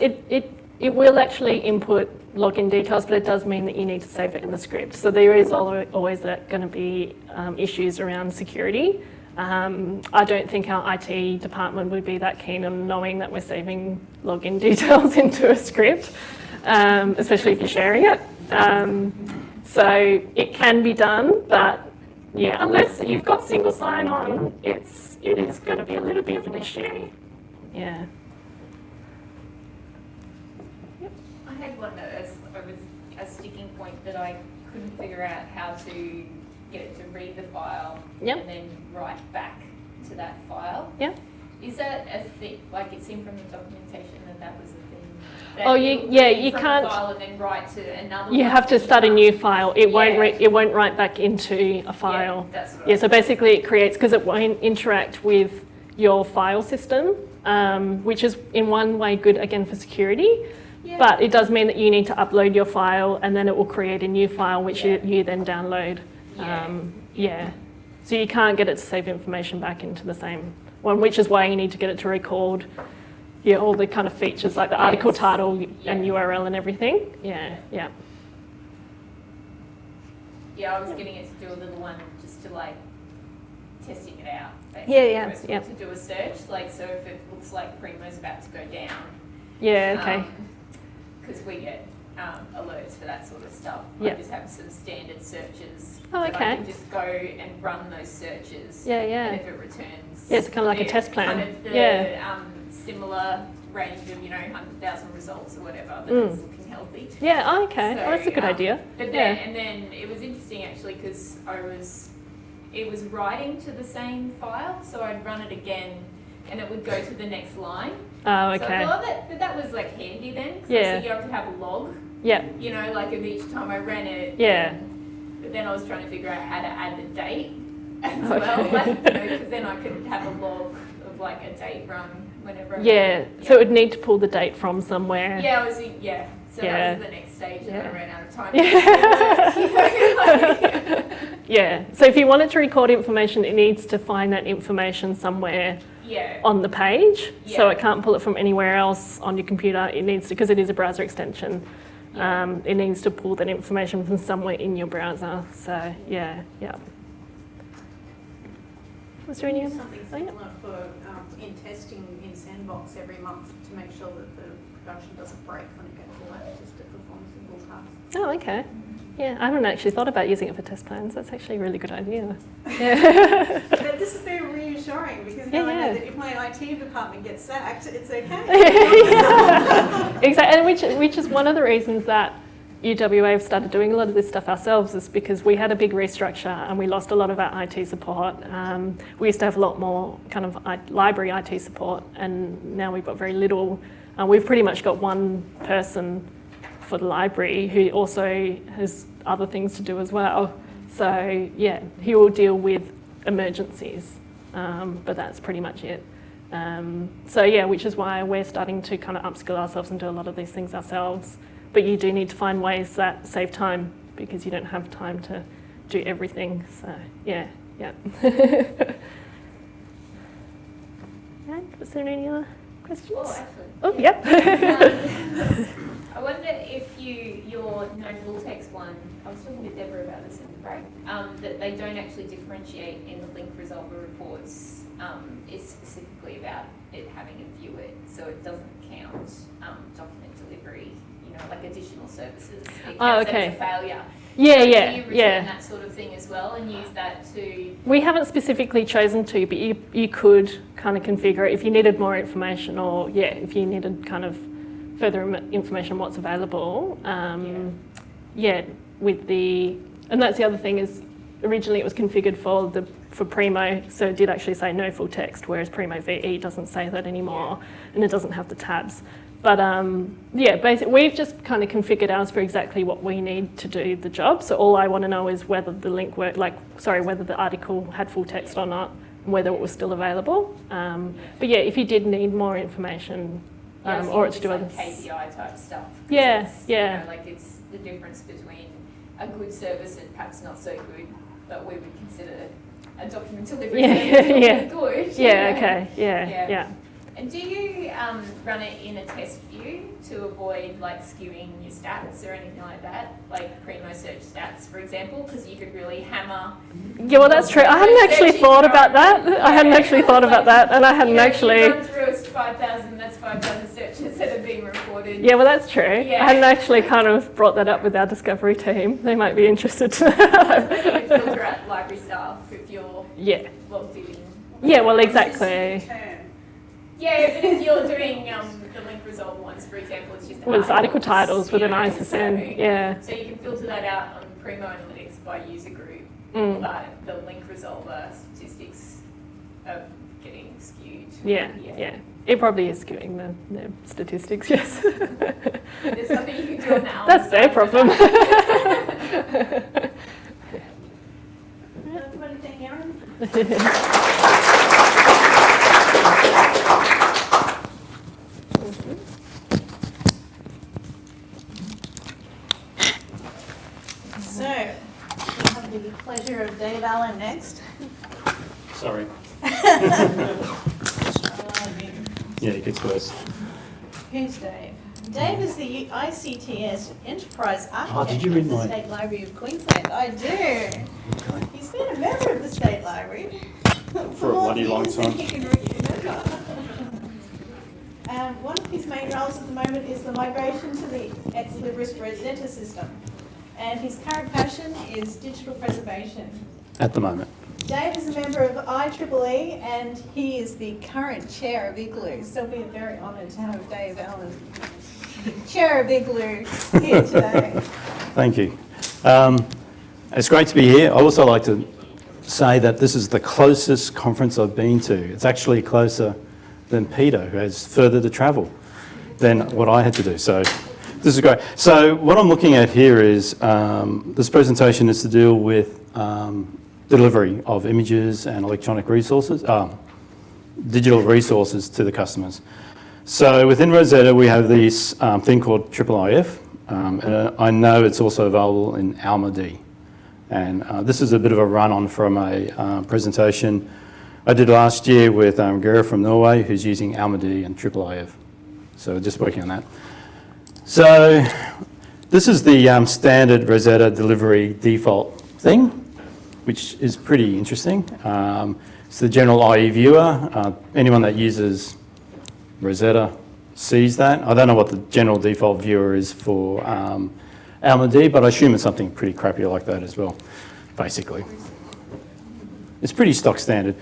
It will actually input login details, but it does mean that you need to save it in the script. So there is always going to be issues around security. I don't think our IT department would be that keen on knowing that we're saving login details into a script, especially if you're sharing it. So it can be done, but yeah, unless you've got single sign-on, it is going to be a little bit of an issue. Yeah. I had one that was a sticking point that I couldn't figure out how to get it to read the file Yep. and then write back to that file. Yeah. Is that a thing, like it seemed from the documentation that was a thing? That Oh, you you from can't. a file and then write to another You one? have to start a new file. It won't. Yeah. It won't write back into a file. Yeah, that's what Yeah. I So basically, it creates because it won't interact with your file system, which is in one way good again for security. Yeah. But it does mean that you need to upload your file, and then it will create a new file, which Yeah. you then download. Yeah. Yeah. So you can't get it to save information back into the same one, which is why you need to get it to record. Yeah, all the kind of features like the article title and Yeah. URL and everything. Yeah. Yeah. Yeah, I was getting it to do a little one just to like testing it out. Yeah, First of yeah. all, to do a search, like so if it looks like Primo's about to go down. Yeah. Okay. Because we get alerts for that sort of stuff. Yeah. I just have some standard searches. Oh, that okay. I can just go and run those searches. Yeah, yeah. And if it returns. Yeah, it's kind of like a the- test plan. Kind of the, Yeah. similar range of 100,000 results or whatever, but Mm. it's looking healthy. Yeah. Oh, okay. So, Oh, that's a good idea. But Yeah. then, and then it was interesting actually because it was writing to the same file, so I'd run it again, and it would go to the next line. Oh, So I okay. thought that was like handy then, because Yeah. I was thinking I could have a log, Yeah. like of each time I ran it. Yeah. But then I was trying to figure out how to add the date as Okay. well, because then I could have a log of like a date run whenever. Yeah. So it would need to pull the date from somewhere. Yeah, So Yeah. that was the next stage, and then Yeah. I ran out of time. Yeah. Yeah. So if you want it to record information, it needs to find that information somewhere Yeah. on the page. So Yeah. it can't pull it from anywhere else on your computer. It needs to, because it is a browser extension. Yeah. It needs to pull that information from somewhere in your browser. So yeah. Was there any other? Something Oh, yeah. similar for in testing in Sandbox every month to make sure that the production doesn't break when it goes live, just to perform simple tasks. Oh, okay. Yeah, I haven't actually thought about using it for test plans. That's actually a really good idea. Yeah. But this is very reassuring because now I Yeah. know that if my IT department gets sacked, it's okay. Yeah. Exactly, and which is one of the reasons that UWA have started doing a lot of this stuff ourselves, is because we had a big restructure and we lost a lot of our IT support. We used to have a lot more kind of library IT support, and now we've got very little. We've pretty much got one person for the library who also has other things to do as well. So yeah, he will deal with emergencies, but that's pretty much it. So yeah, which is why we're starting to kind of upskill ourselves and do a lot of these things ourselves. But you do need to find ways that save time, because you don't have time to do everything. So yeah. Right, was there any other questions? Oh, actually. Oh, yeah. yep. I wonder if your no full text one, I was talking to Deborah about this in the break, that they don't actually differentiate in the link resolver reports, is specifically about it having a view it, so it doesn't count document delivery, like additional services. It counts okay. as a failure. Yeah, So yeah, do you return yeah. that sort of thing as well and use that to... We haven't specifically chosen to, but you could kind of configure it if you needed more information, or if you needed kind of further information on what's available. With the, and that's the other thing is, originally it was configured for Primo, so it did actually say no full text, whereas Primo VE doesn't say that anymore, and it doesn't have the tabs. But basically we've just kind of configured ours for exactly what we need to do the job. So all I want to know is whether the link worked, whether the article had full text or not, and whether it was still available. But yeah, if you did need more information, so or it's it's to like others. KPI type stuff. Yeah, It's, yeah. like it's the difference between a good service and perhaps not so good, but we would consider a document delivery service good. Yeah, okay, yeah. And do you run it in a test view to avoid like skewing your stats or anything like that? Like Primo search stats, for example, because you could really hammer. Yeah, well, that's true. I hadn't actually thought about that. I hadn't actually thought about that, and I hadn't actually... You run through 5,000, that's 5,000 searches that have been reported. Yeah, well, that's true. Yeah. I hadn't actually kind of brought that up with our discovery team. They might be interested to know. You filter out library staff if you're logged in. Yeah, well, exactly. Yeah, but if you're doing the link resolve ones, for example, it's just Well, it's article titles with an ISSN, So you can filter that out on Primo Analytics by user group, but the link resolver statistics are getting skewed. Yeah. It probably is skewing the statistics, yes. There's something you can do on the Alma That's their side for problem. that. Everybody thank Erin. So, we have the pleasure of Dave Allen next. Sorry. Yeah, it gets worse. Who's Dave? Dave is the ICTS Enterprise Oh, Architect did you at read the my- State Library of Queensland. I do. He's been a member of the State Library For a bloody long more years than time. he can remember. One of his main roles at the moment is the migration to the ex-Libris Rosetta system. And his current passion is digital preservation. At the moment. Dave is a member of IEEE and he is the current chair of Igloo. So we're very honoured to have Dave Allen, chair of Igloo, here today. Thank you. It's great to be here. I also like to say that this is the closest conference I've been to. It's actually closer than Peta, who has further to travel than what I had to do. So this is great. So what I'm looking at here is, this presentation is to deal with delivery of images and electronic resources, digital resources to the customers. So within Rosetta, we have this thing called IIIF. And I know it's also available in Alma-D. And this is a bit of a run-on from a presentation I did last year with Gera from Norway, who's using Alma-D and IIIF. So just working on that. So this is the standard Rosetta delivery default thing, which is pretty interesting. It's the general IE viewer. Anyone that uses Rosetta sees that. I don't know what the general default viewer is for Alma-D, but I assume it's something pretty crappy like that as well, basically. It's pretty stock standard.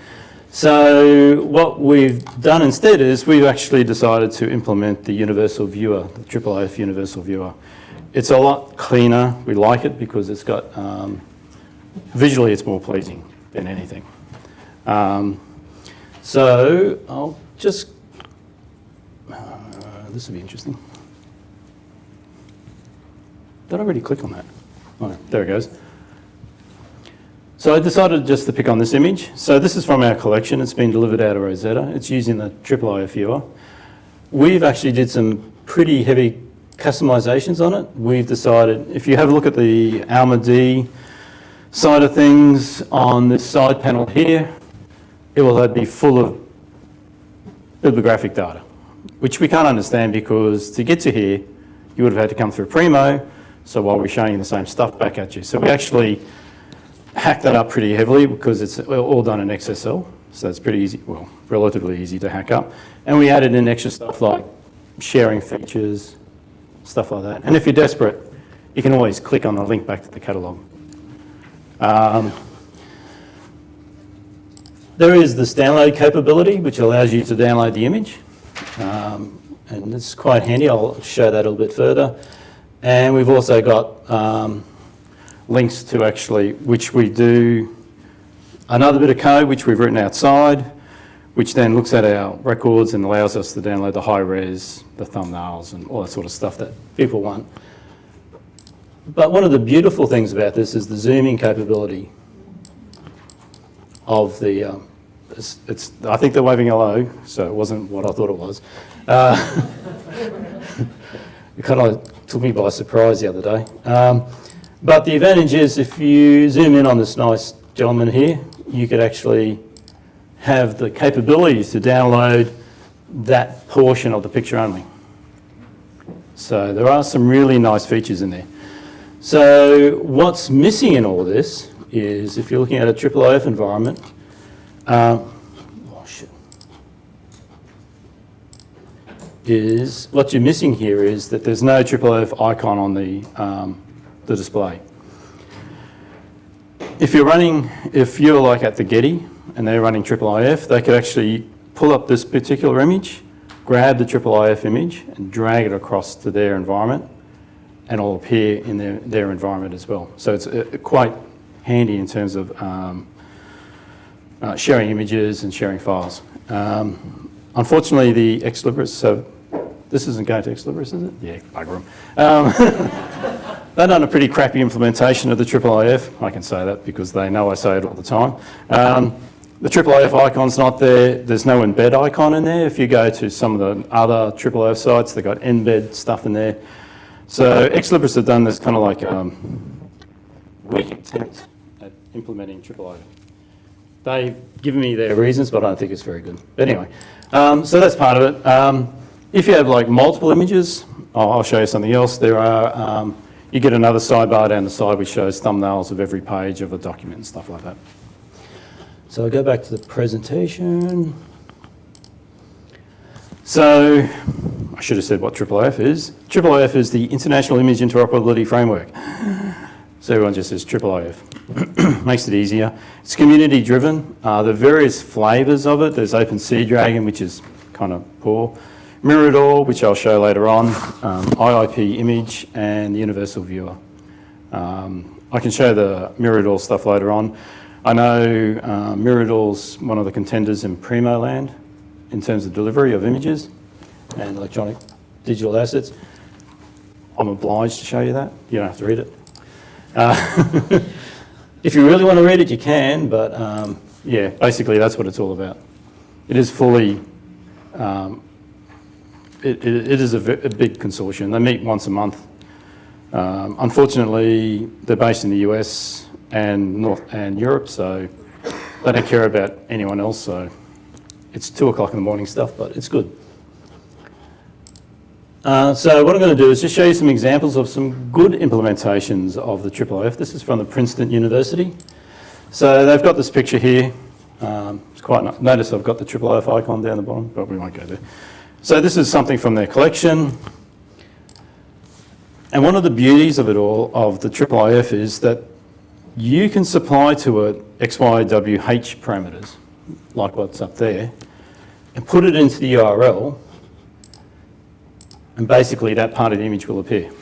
So what we've done instead is we've actually decided to implement the universal viewer, the IIIF universal viewer. It's a lot cleaner. We like it because it's got, visually it's more pleasing than anything. So I'll just, this will be interesting. Did I already click on that? Oh, there it goes. So I decided just to pick on this image. So this is from our collection. It's been delivered out of Rosetta. It's using the IIIF viewer. We've actually did some pretty heavy customizations on it. We've decided, if you have a look at the Alma-D side of things on this side panel here, it will be full of bibliographic data, which we can't understand because to get to here, you would have had to come through Primo. So while we're showing you the same stuff back at you. So we actually hacked that up pretty heavily because it's all done in XSL. So it's pretty easy, well, relatively easy to hack up. And we added in extra stuff like sharing features, stuff like that. And if you're desperate, you can always click on the link back to the catalogue. There is this download capability, which allows you to download the image. And it's quite handy. I'll show that a little bit further. And we've also got links to actually, which we do another bit of code which we've written outside, which then looks at our records and allows us to download the high res, the thumbnails and all that sort of stuff that people want. But one of the beautiful things about this is the zooming capability of the, I think they're waving hello, so it wasn't what I thought it was. It kind of took me by surprise the other day. But the advantage is if you zoom in on this nice gentleman here, you could actually have the capabilities to download that portion of the picture only. So there are some really nice features in there. So what's missing in all this is if you're looking at a IIIF environment, is what you're missing here is that there's no IIIF icon on the display. If you're like at the Getty and they're running IIIF, they could actually pull up this particular image, grab the IIIF image and drag it across to their environment and it'll appear in their environment as well. So it's quite handy in terms of sharing images and sharing files. Unfortunately, the ex-libris, so this isn't going to ex-libris, is it? Yeah, bugger them. They've done a pretty crappy implementation of the IIIF. I can say that because they know I say it all the time. The IIIF icon's not there. There's no embed icon in there. If you go to some of the other IIIF sites, they've got embed stuff in there. So ex-libris have done this kind of like weak attempt at implementing IIIF. They've given me their reasons, but I don't think it's very good. But anyway, so that's part of it. If you have like multiple images, I'll show you something else. There are, you get another sidebar down the side which shows thumbnails of every page of a document and stuff like that. So I'll go back to the presentation. So I should have said what IIIF is. IIIF is the International Image Interoperability Framework. So everyone just says IIIF. Makes it easier. It's community driven. There are various flavours of it. There's OpenSeaDragon, which is kind of poor. Mirador, which I'll show later on. IIP Image and the Universal Viewer. I can show the Mirador stuff later on. I know Mirador's one of the contenders in Primo land in terms of delivery of images and electronic digital assets. I'm obliged to show you that. You don't have to read it. If you really want to read it, you can, but yeah, basically that's what it's all about. It is fully, it is a big consortium. They meet once a month. Unfortunately, they're based in the US and Europe, so they don't care about anyone else, so it's 2 o'clock in the morning stuff, but it's good. So what I'm going to do is just show you some examples of some good implementations of the IIIF. This is from the Princeton University. So they've got this picture here. It's quite nice. Notice I've got the IIIF icon down the bottom, but we won't go there. So this is something from their collection. And one of the beauties of it all, of the IIIF, is that you can supply to it X, Y, W, H parameters, like what's up there, and put it into the URL, and basically that part of the image will appear.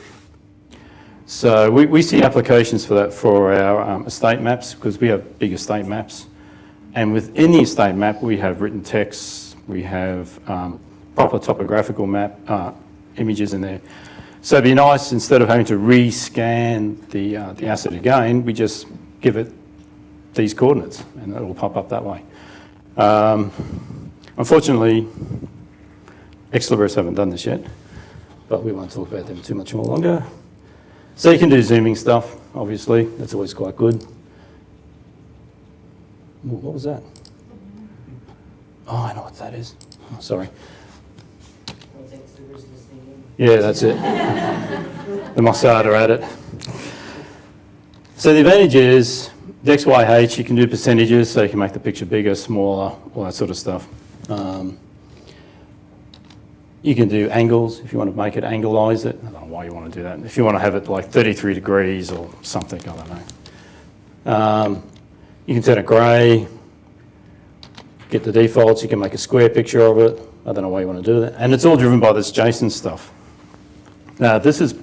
So we see applications for that for our estate maps, because we have big estate maps. And within the estate map, we have written text, we have proper topographical map images in there. So it'd be nice, instead of having to re-scan the asset again, we just give it these coordinates and it will pop up that way. Unfortunately, ex-libris haven't done this yet, but we won't talk about them too much more longer. So you can do zooming stuff, obviously. That's always quite good. What was that? Oh, I know what that is. Oh, sorry. Yeah, that's it. The Mossad are at it. So the advantage is, the X, Y, H, you can do percentages, so you can make the picture bigger, smaller, all that sort of stuff. You can do angles, if you want to make it anglelize it. I don't know why you want to do that. If you want to have it like 33 degrees or something, I don't know. You can turn it grey, get the defaults, you can make a square picture of it. I don't know why you want to do that. And it's all driven by this JSON stuff. Now, this is,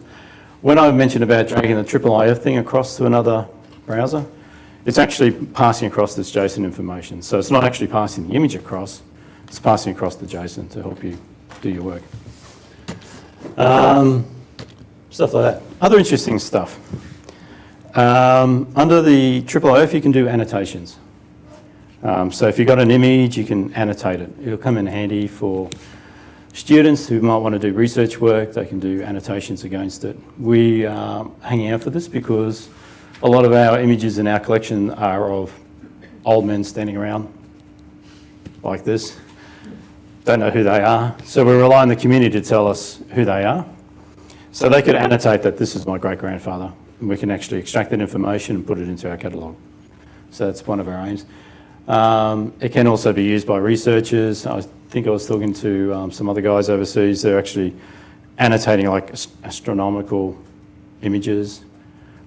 when I mentioned about dragging the IIIF thing across to another browser, it's actually passing across this JSON information. So it's not actually passing the image across, it's passing across the JSON to help you do your work. Stuff like that. Other interesting stuff. Under the IIIF, you can do annotations. So if you've got an image, you can annotate it. It'll come in handy for students who might want to do research work. They can do annotations against it. We are hanging out for this because a lot of our images in our collection are of old men standing around like this. Don't know who they are. So we rely on the community to tell us who they are. So they could annotate that this is my great-grandfather, and we can actually extract that information and put it into our catalogue. So that's one of our aims. It can also be used by researchers. I think I was talking to some other guys overseas. They're actually annotating like astronomical images,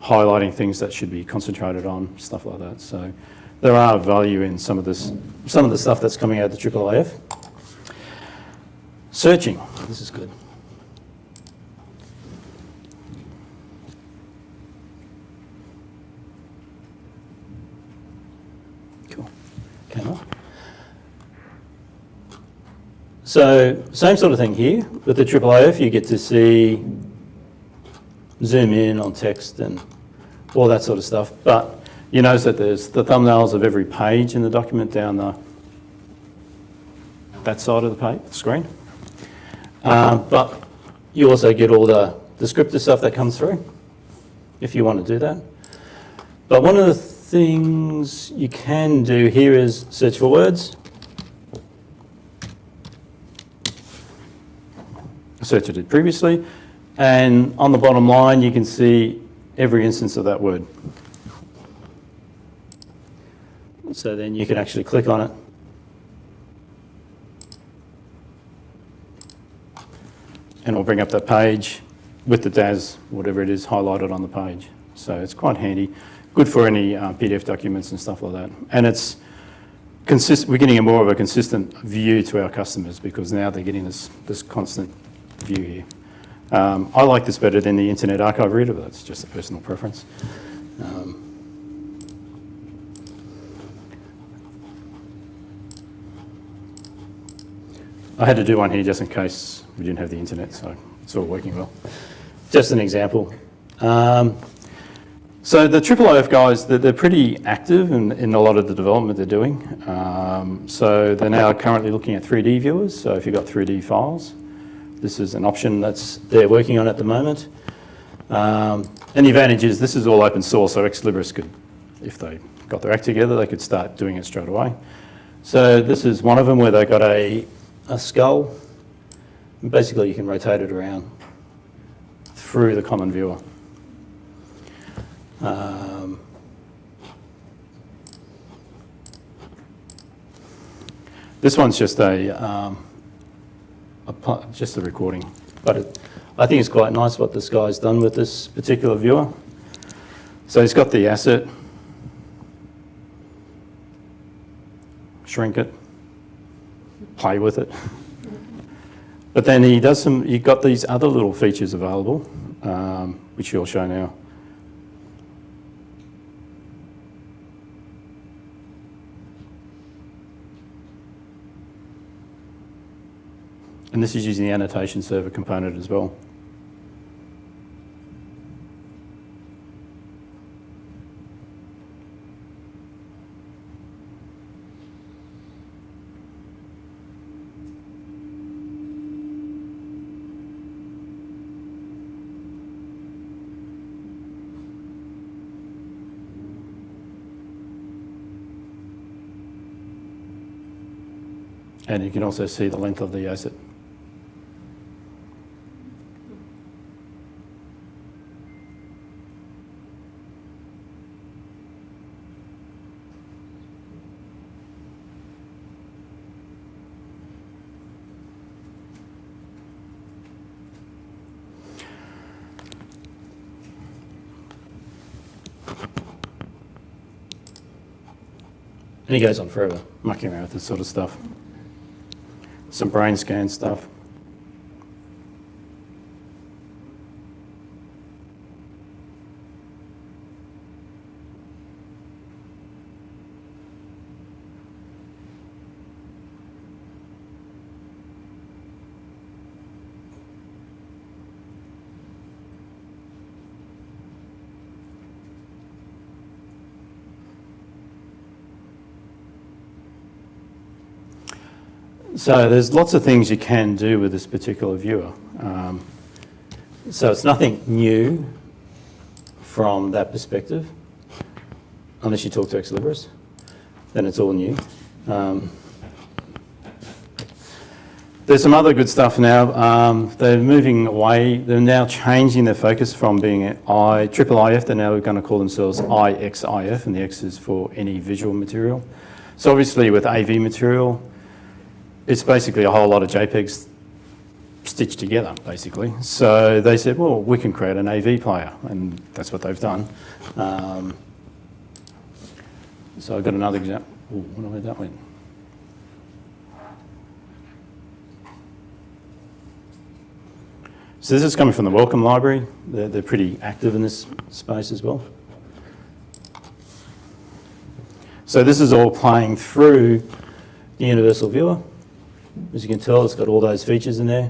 highlighting things that should be concentrated on, stuff like that. So there are value in some of the stuff that's coming out of the IIIF. Searching, this is good. Cool. Okay. So same sort of thing here. With the IIIF, you get to see, zoom in on text and all that sort of stuff. But you notice that there's the thumbnails of every page in the document down that side of the screen. But you also get all the descriptive stuff that comes through, if you want to do that. But one of the things you can do here is search for words. Search I did previously. And on the bottom line, you can see every instance of that word. So then you can actually click on it. And it'll bring up that page with the DAS, whatever it is, highlighted on the page. So it's quite handy. Good for any PDF documents and stuff like that. And it's we're getting a more of a consistent view to our customers because now they're getting this constant view here. I like this better than the Internet Archive Reader, but that's just a personal preference. I had to do one here just in case we didn't have the internet, so it's all working well. Just an example. So the IIIF guys, they're pretty active in a lot of the development they're doing. So they're now currently looking at 3D viewers. So if you've got 3D files, this is an option they're working on at the moment. And the advantage is this is all open source, so ex-libris could, if they got their act together, they could start doing it straight away. So this is one of them where they got a skull. And basically, you can rotate it around through the common viewer. This one's just a recording, but I think it's quite nice what this guy's done with this particular viewer. So he's got the asset, shrink it, play with it. But then he does you've got these other little features available, which he'll show now. And this is using the annotation server component as well. And you can also see the length of the asset. And he goes on forever, mucking around with this sort of stuff. Some brain scan stuff. So there's lots of things you can do with this particular viewer. So it's nothing new from that perspective, unless you talk to ex-libris, then it's all new. There's some other good stuff now. They're moving away. They're now changing their focus from being IIIF. They're now going to call themselves IXIF, and the X is for any visual material. So obviously with AV material, it's basically a whole lot of JPEGs stitched together, basically. So they said, well, we can create an AV player, and that's what they've done. So I've got another example. Ooh, what have I done with? So this is coming from the Welcome Library. They're pretty active in this space as well. So this is all playing through the Universal Viewer. As you can tell, it's got all those features in there.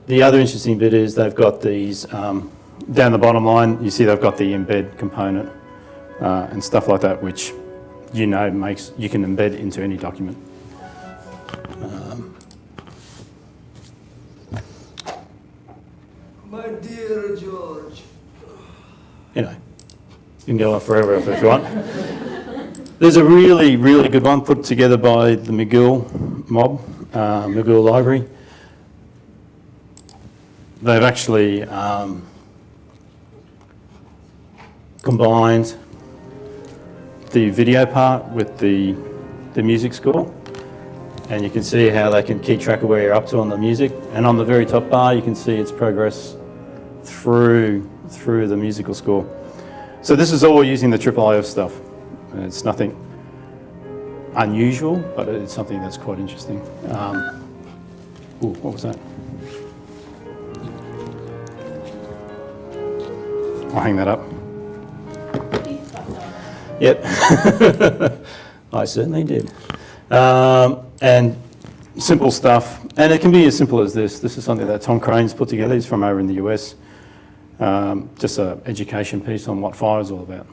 The other interesting bit is they've got these, down the bottom line, you see they've got the embed component and stuff like that, which you can embed into any document. My dear George. You can go on forever if you want. There's a really, really good one put together by the McGill mob, McGill Library. They've actually combined the video part with the music score, and you can see how they can keep track of where you're up to on the music. And on the very top bar, you can see its progress through the musical score. So this is all using the IIIF stuff. And it's nothing unusual, but it's something that's quite interesting. Ooh, what was that? I'll hang that up. Yep, I certainly did. And simple stuff, and it can be as simple as this. This is something that Tom Crane's put together. He's from over in the US. Just an education piece on what FIRE is all about.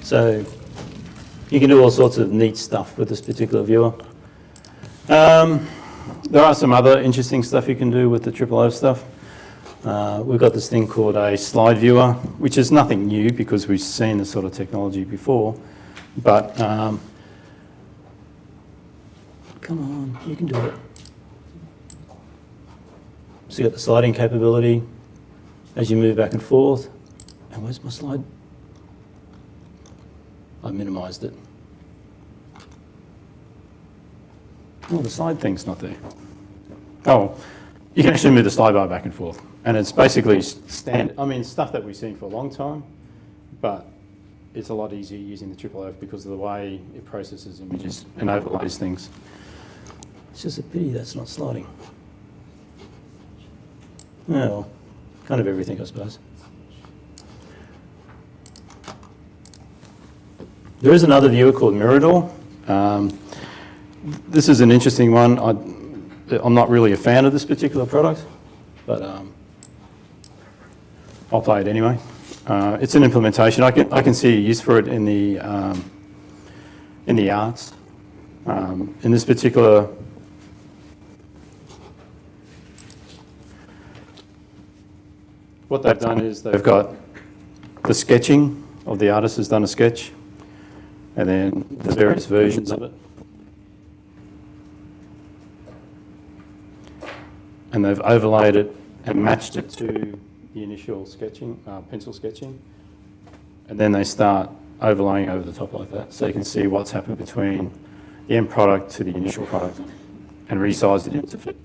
So you can do all sorts of neat stuff with this particular viewer. There are some other interesting stuff you can do with the IIIF stuff. We've got this thing called a slide viewer, which is nothing new because we've seen this sort of technology before. But come on, you can do it. So you've got the sliding capability as you move back and forth. And where's my slide? I minimised it. Oh, the slide thing's not there. Oh, you can actually move the slide bar back and forth. And it's basically standard, stuff that we've seen for a long time, but it's a lot easier using the IIIF because of the way it processes images and overlays things. It's just a pity that's not sliding. Well, kind of everything, I suppose. There is another viewer called Mirador. This is an interesting one. I'm not really a fan of this particular product, but I'll play it anyway. It's an implementation. I can see a use for it in the arts. In this particular, what they've done is they've got the sketching of the artist has done a sketch, and then the various versions of it. And they've overlaid it and matched it to the initial sketching, pencil sketching. And then they start overlaying over the top like that. So you can see what's happened between the end product to the initial product and resize it into fit.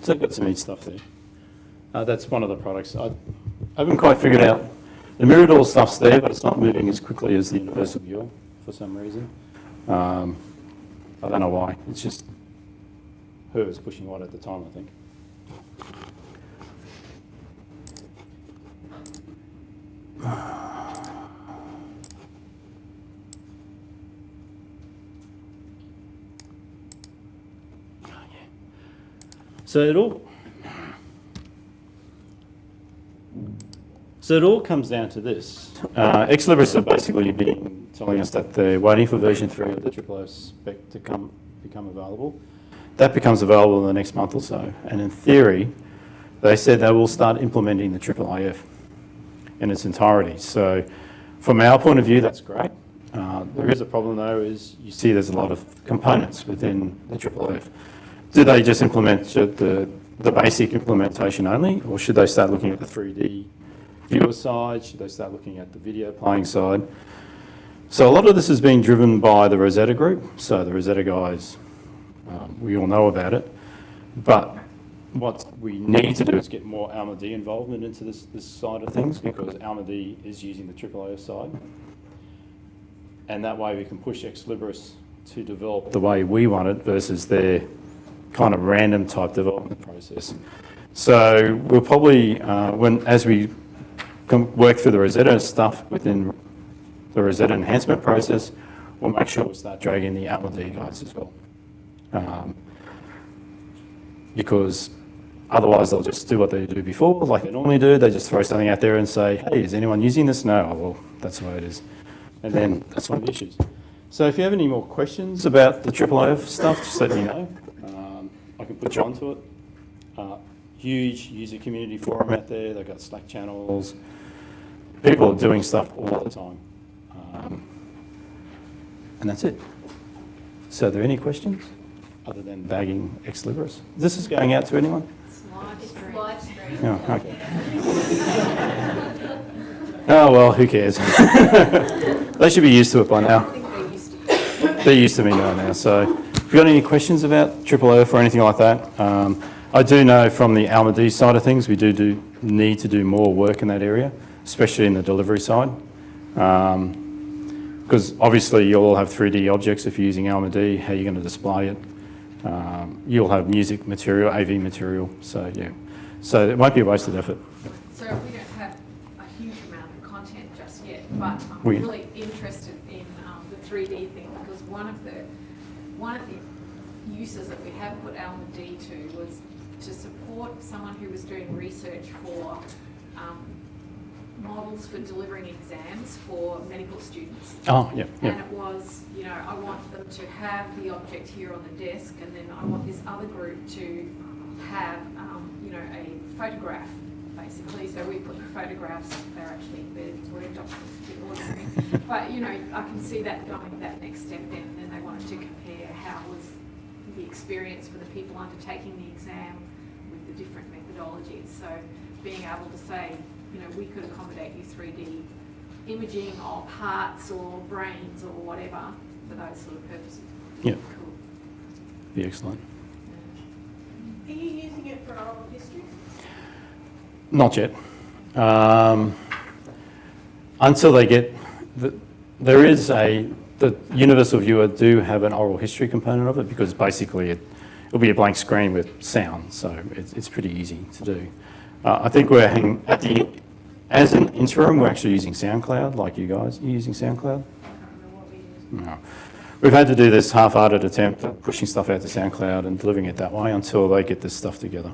So I've got some neat stuff there. That's one of the products. I haven't quite figured out. The Mirador stuff's there, but it's not moving as quickly as the Universal Viewer for some reason. I don't know why. It's just her was pushing one at the time, I think. So it all comes down to this. Ex Libris are basically telling us that they're waiting for version 3 of the IIIF spec to become available. That becomes available in the next month or so. And in theory, they said they will start implementing the IIIF in its entirety. So from our point of view, that's great. There is a problem though, is you see there's a lot of components within the IIIF. Do they just implement the basic implementation only, or should they start looking at the 3D viewer side? Should they start looking at the video playing side? So a lot of this is being driven by the Rosetta group. So the Rosetta guys, we all know about it. But what we need to do is get more Alma-D involvement into this side of things, because Alma-D is using the AAOF side. And that way we can push Ex Libris to develop the way we want it versus their kind of random type development process. So we'll probably, as we work through the Rosetta stuff within the Rosetta enhancement process, we'll make sure we start dragging the Alma-D guys as well. Because otherwise they'll just do what they do before, like they normally do. They just throw something out there and say, hey, is anyone using this? No, oh, well, that's the way it is. And then that's one of the issues. So if you have any more questions about the AAOF stuff, just let me know. I can put you onto it. Huge user community forum out there. They've got Slack channels. People are doing stuff all the time. And that's it. So are there any questions other than bagging Ex Libris? This is going out to anyone? It's live stream. Live stream. Oh, okay. Oh, well, who cares? They should be used to it by now. I think they're used to it. They're used to me now. So if you've got any questions about AAOF or anything like that, I do know from the Alma-D side of things, we do need to do more work in that area, especially in the delivery side. Because obviously you'll all have 3D objects if you're using Alma-D, how you're going to display it. You'll have music material, AV material, so yeah. So it won't be a wasted effort. So we don't have a huge amount of content just yet, but I'm We- really interested in the 3D thing, because one of the uses that we have put Alma-D to was to support someone who was doing research for models for delivering exams for medical students. Oh, yeah, And yeah. it was, you know, I want them to have the object here on the desk, and then I want this other group to have, you know, a photograph, basically. So we put the photographs, they're actually embedded in Word documents, a bit ordinary. But, you know, I can see that going that next step then, and then they wanted to compare how was the experience for the people undertaking the exam with the different methodologies. So being able to say, you know, we could accommodate you 3D imaging of hearts or brains or whatever for those sort of purposes. Yeah. Cool. Be excellent. Are you using it for oral history? Not yet. Until they get, there is the Universal Viewer do have an oral history component of it, because basically it'll be a blank screen with sound, so it's pretty easy to do. I think we're as an interim, we're actually using SoundCloud, like you guys. Are you using SoundCloud? No. We've had to do this half-hearted attempt at pushing stuff out to SoundCloud and delivering it that way until they get this stuff together.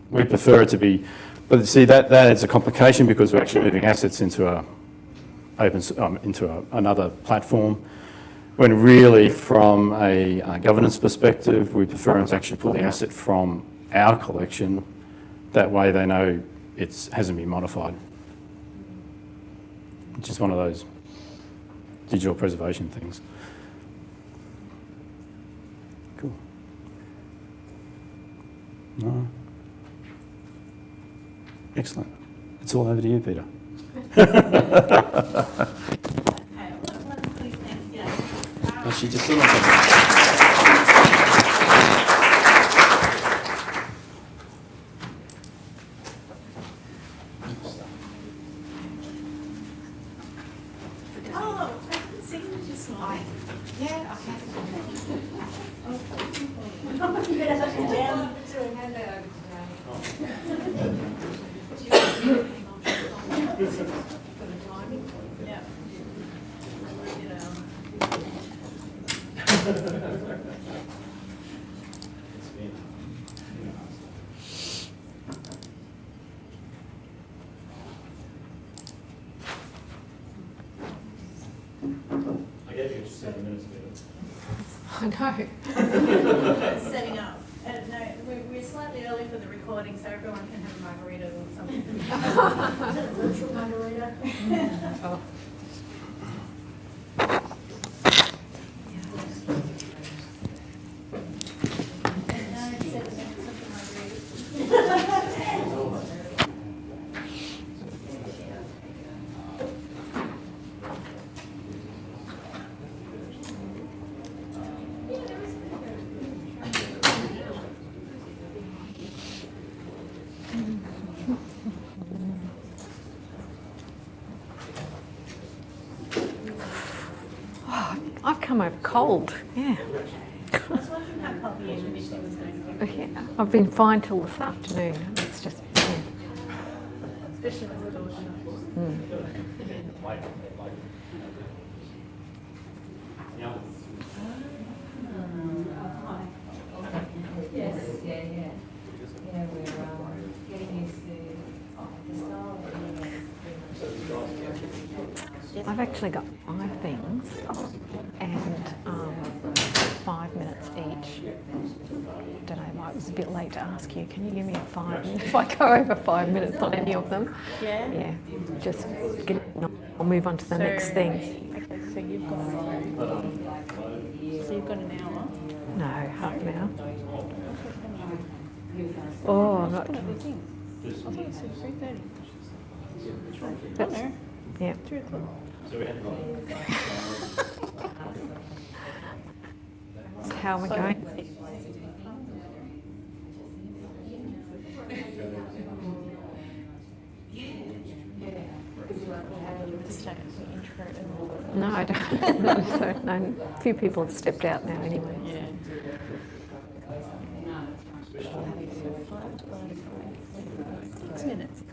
We prefer it to be, but see that is a complication, because we're actually moving assets into another platform. When really, from a governance perspective, we prefer them to actually pull the asset from our collection. That way, they know it hasn't been modified. Which is one of those digital preservation things. Cool. No. Excellent. It's all over to you, Peter. She just stood on something. Oh, I didn't see you just like. Yeah, okay. You better let me down. Hand that over For the timing? Yeah. I gave you just 7 minutes, Peter. I know. Setting up. No, we're slightly early for the recording, so everyone can have a margarita or something. Is it a virtual margarita? Oh. I've come over cold, yeah. I was wondering how cold the air conditioning was going to be. Yeah, I've been fine till this afternoon. It's just, yeah. Especially with the door shut. Yes, yeah. Yeah, we're getting used to the style that I've actually got 5 things and 5 minutes each. Don't know, it was a bit late to ask you. Can you give me a 5 minutes if I go over 5 minutes on any of them? Yeah? Yeah, just get it. I'll move on to the next thing. Okay, so you've got an hour. No, half an hour. Oh, I'm not. I thought it said 3:30. That's, yeah. 3 o'clock. So how am I going? No, I don't. So, no, a few people have stepped out now anyway. Yeah. 6 minutes.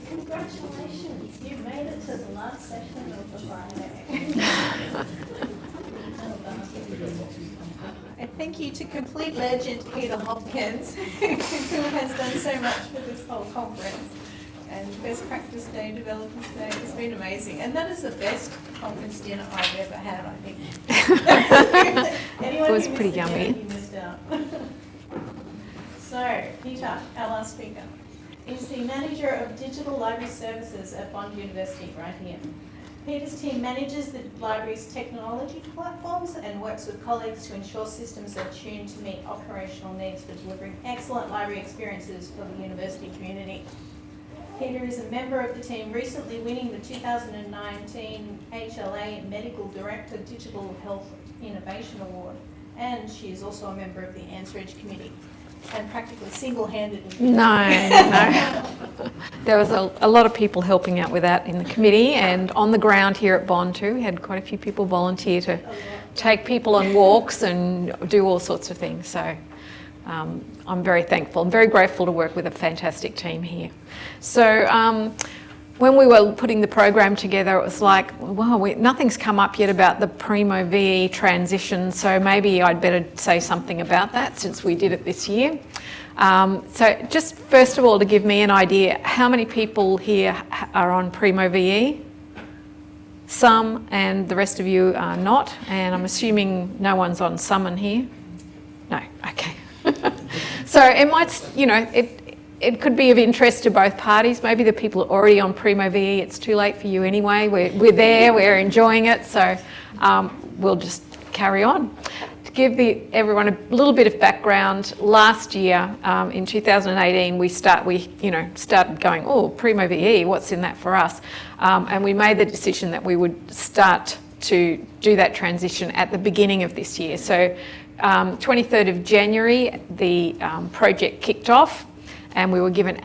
Congratulations, you made it to the last session of the Friday. And thank you to complete legend Peter Hopkins, who has done so much for this whole conference. And best practice day, developers day, it's been amazing. And that is the best conference dinner I've ever had, I think. Anyone It was who pretty missed the dinner, yummy. you missed out. So, Peter, our last speaker, is the Manager of Digital Library Services at Bond University, right here. Peter's team manages the library's technology platforms and works with colleagues to ensure systems are tuned to meet operational needs for delivering excellent library experiences for the university community. Peter is a member of the team recently winning the 2019 HLA Medical Director Digital Health Innovation Award, and she is also a member of the ANZREG committee. And practically single-handedly. No. There was a lot of people helping out with that in the committee and on the ground here at Bond too. We had quite a few people volunteer to take people on walks and do all sorts of things. So I'm very thankful. I'm very grateful to work with a fantastic team here. So when we were putting the program together, it was like, wow, nothing's come up yet about the Primo VE transition, so maybe I'd better say something about that since we did it this year. So just first of all, to give me an idea, how many people here are on Primo VE? Some, and the rest of you are not, and I'm assuming no one's on Summon here? No, okay. So it might, you know, it could be of interest to both parties. Maybe the people are already on Primo VE, it's too late for you anyway. We're there, we're enjoying it, so we'll just carry on. To give everyone a little bit of background, last year in 2018 we started going, oh, Primo VE, what's in that for us? And we made the decision that we would start to do that transition at the beginning of this year. So 23rd of January, the project kicked off and we were given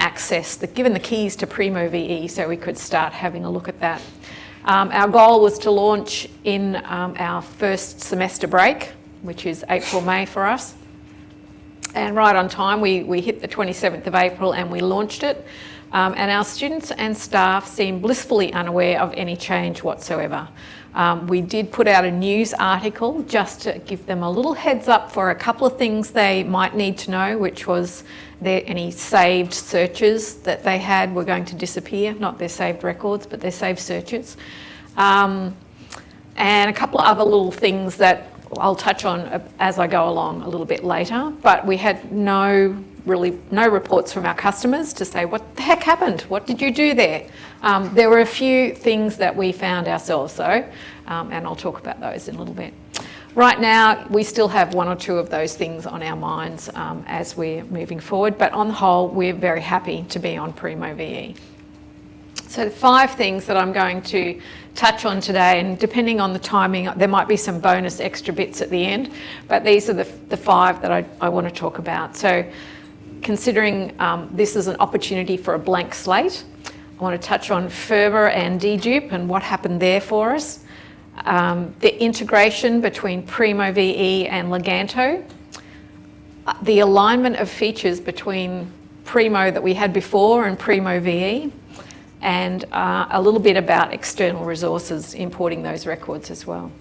given the keys to Primo VE so we could start having a look at that. Our goal was to launch in our first semester break, which is April, May for us. And right on time, we hit the 27th of April and we launched it. And our students and staff seemed blissfully unaware of any change whatsoever. We did put out a news article just to give them a little heads up for a couple of things they might need to know, which was any saved searches that they had were going to disappear, not their saved records, but their saved searches. And a couple of other little things that I'll touch on as I go along a little bit later, but we had no reports from our customers to say, what the heck happened? What did you do there? There were a few things that we found ourselves though, and I'll talk about those in a little bit. Right now, we still have one or two of those things on our minds as we're moving forward, but on the whole, we're very happy to be on Primo VE. So the 5 things that I'm going to touch on today, and depending on the timing, there might be some bonus extra bits at the end, but these are the 5 that I want to talk about. So considering this is an opportunity for a blank slate, I want to touch on Ferber and dedupe and what happened there for us. The integration between Primo VE and Leganto, the alignment of features between Primo that we had before and Primo VE, and a little bit about external resources, importing those records as well.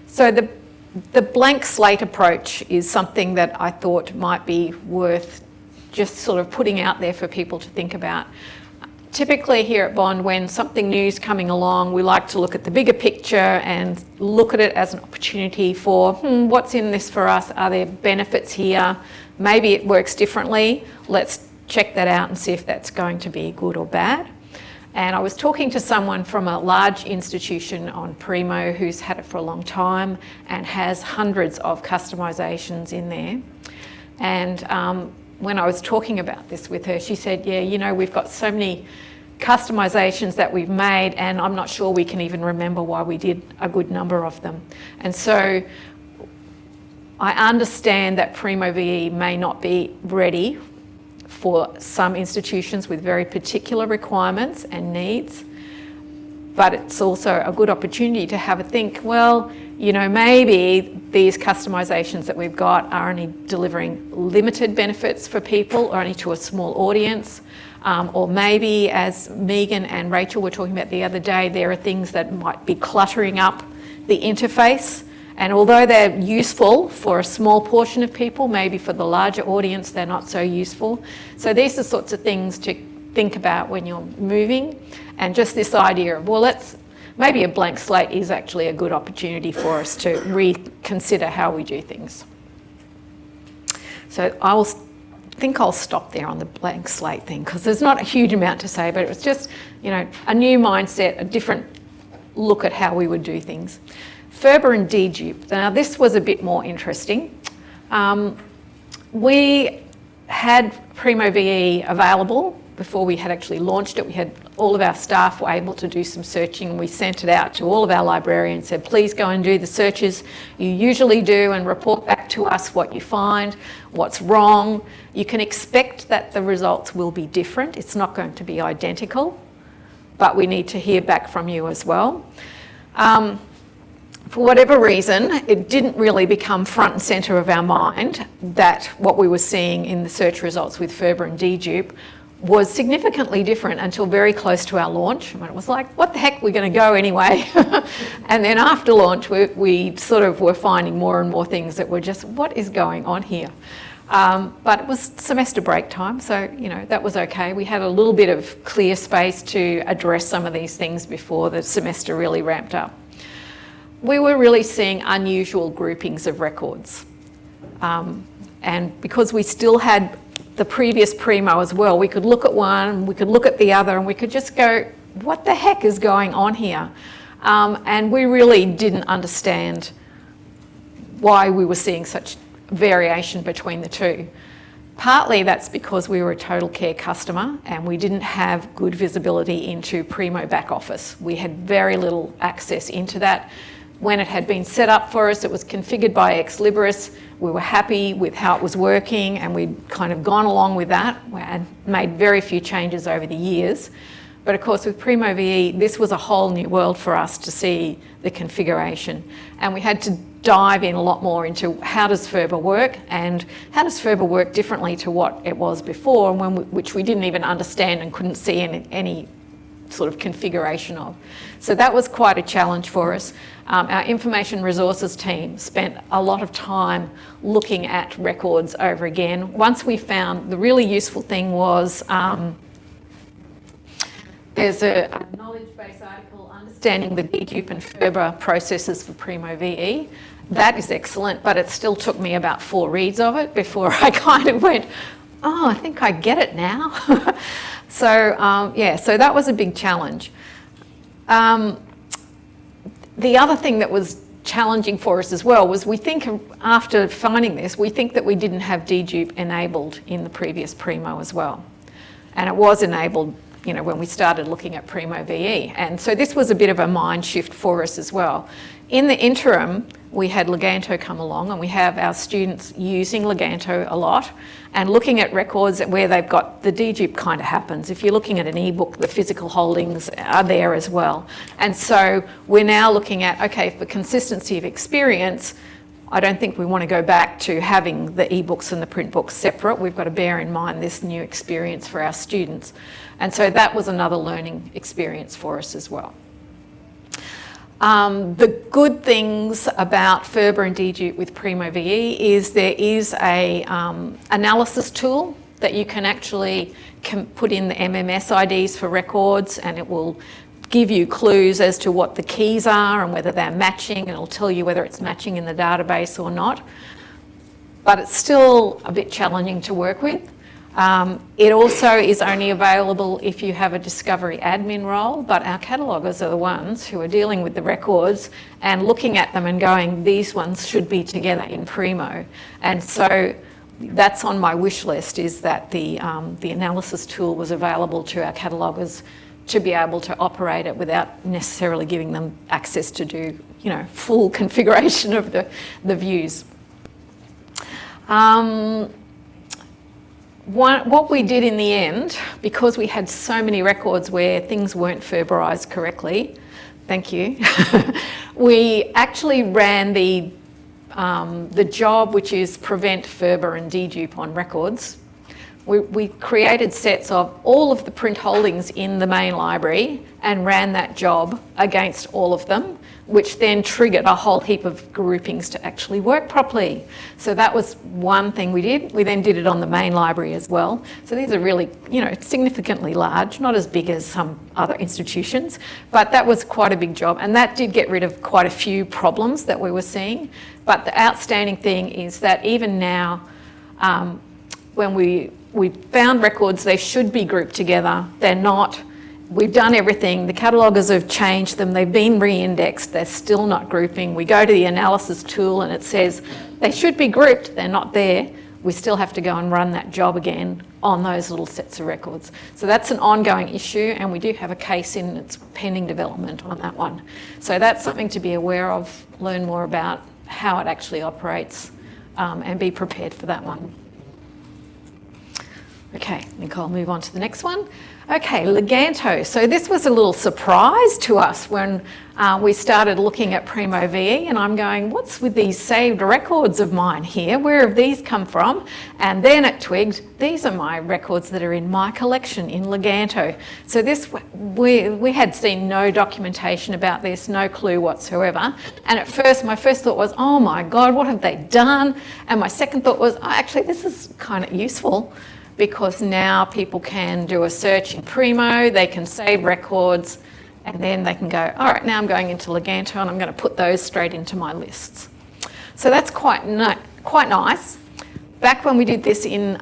So the blank slate approach is something that I thought might be worth just sort of putting out there for people to think about. Typically here at Bond, when something new is coming along, we like to look at the bigger picture and look at it as an opportunity for, what's in this for us? Are there benefits here? Maybe it works differently. Let's check that out and see if that's going to be good or bad. And I was talking to someone from a large institution on Primo who's had it for a long time and has hundreds of customisations in there. And when I was talking about this with her, she said, yeah, you know, we've got so many customisations that we've made and I'm not sure we can even remember why we did a good number of them. And so I understand that Primo VE may not be ready for some institutions with very particular requirements and needs, but it's also a good opportunity to have a think, well, you know, maybe these customisations that we've got are only delivering limited benefits for people or only to a small audience, or maybe, as Megan and Rachel were talking about the other day, there are things that might be cluttering up the interface. And although they're useful for a small portion of people, maybe for the larger audience, they're not so useful. So these are sorts of things to think about when you're moving. And just this idea of, well, maybe a blank slate is actually a good opportunity for us to reconsider how we do things. So I think I'll stop there on the blank slate thing because there's not a huge amount to say, but it was just, you know, a new mindset, a different look at how we would do things. Ferber and dedupe. Now this was a bit more interesting. We had Primo VE available before we had actually launched it. We had all of our staff were able to do some searching. We sent it out to all of our librarians, said, please go and do the searches you usually do and report back to us what you find, what's wrong. You can expect that the results will be different. It's not going to be identical, but we need to hear back from you as well. for whatever reason, it didn't really become front and centre of our mind that what we were seeing in the search results with FRBR and dedupe was significantly different until very close to our launch. And it was like, what the heck, we're going to go anyway. And then after launch, we sort of were finding more and more things that were just, what is going on here? But it was semester break time, so that was okay. We had a little bit of clear space to address some of these things before the semester really ramped up. We were really seeing unusual groupings of records. And because we still had the previous Primo as well, we could look at one, we could look at the other, and we could just go, what the heck is going on here? And we really didn't understand why we were seeing such variation between the two. Partly that's because we were a total care customer and we didn't have good visibility into Primo back office. We had very little access into that. When it had been set up for us, it was configured by Ex Libris. We were happy with how it was working and we'd kind of gone along with that and made very few changes over the years. But of course with Primo VE, this was a whole new world for us to see the configuration. And we had to dive in a lot more into how does FRBR work and how does FRBR work differently to what it was before, and which we didn't even understand and couldn't see any sort of configuration of. So that was quite a challenge for us. Our information resources team spent a lot of time looking at records over again. Once we found the really useful thing was there's a knowledge-based article, Understanding the Dedupe and FRBR Processes for Primo VE. That is excellent, but it still took me about 4 reads of it before I kind of went, oh, I think I get it now. So that was a big challenge. The other thing that was challenging for us as well was we think after finding this, we think that we didn't have dedupe enabled in the previous Primo as well. And it was enabled when we started looking at Primo VE. And so this was a bit of a mind shift for us as well. In the interim, we had Leganto come along and we have our students using Leganto a lot and looking at records where they've got the dedupe kind of happens. If you're looking at an ebook, the physical holdings are there as well. And so we're now looking at, okay, for consistency of experience, I don't think we want to go back to having the ebooks and the print books separate. We've got to bear in mind this new experience for our students. And so that was another learning experience for us as well. The good things about FRBR and dedupe with Primo VE is there is a analysis tool that you can actually put in the MMS IDs for records, and it will give you clues as to what the keys are and whether they're matching, and it'll tell you whether it's matching in the database or not. But it's still a bit challenging to work with. It also is only available if you have a discovery admin role, but our cataloguers are the ones who are dealing with the records and looking at them and going, these ones should be together in Primo. And so that's on my wish list, is that the analysis tool was available to our cataloguers to be able to operate it without necessarily giving them access to do, full configuration of the views. What we did in the end, because we had so many records where things weren't FRBRized correctly, thank you, we actually ran the job which is prevent FRBR and dedupe on records. We created sets of all of the print holdings in the main library and ran that job against all of them, which then triggered a whole heap of groupings to actually work properly. So that was one thing we did. We then did it on the main library as well. So these are really, significantly large, not as big as some other institutions, but that was quite a big job. And that did get rid of quite a few problems that we were seeing. But the outstanding thing is that even now, when we found records, they should be grouped together. They're not. We've done everything. The cataloguers have changed them. They've been re-indexed. They're still not grouping. We go to the analysis tool and it says they should be grouped. They're not there. We still have to go and run that job again on those little sets of records. So that's an ongoing issue, and we do have a case in its pending development on that one. So that's something to be aware of, learn more about how it actually operates, and be prepared for that one. Okay, Nicole, move on to the next one. Okay, Leganto. So this was a little surprise to us when we started looking at Primo VE, and I'm going, what's with these saved records of mine here? Where have these come from? And then it twigged, these are my records that are in my collection in Leganto. So this, we had seen no documentation about this, no clue whatsoever. And at first, my first thought was, oh my God, what have they done? And my second thought was, oh, actually, this is kind of useful, because now people can do a search in Primo, they can save records, and then they can go, all right, now I'm going into Leganto and I'm going to put those straight into my lists. So that's quite nice. Back when we did this we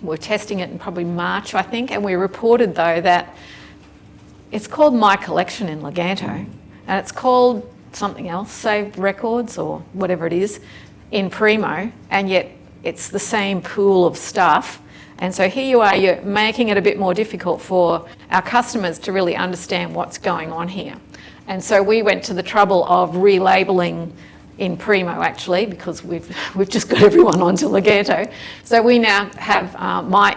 were testing it in probably March, I think, and we reported though that it's called My Collection in Leganto, and it's called something else, Saved Records or whatever it is, in Primo, and yet it's the same pool of stuff. And so here you are, you're making it a bit more difficult for our customers to really understand what's going on here. And so we went to the trouble of relabeling in Primo, actually, because we've just got everyone onto Leganto. So we now have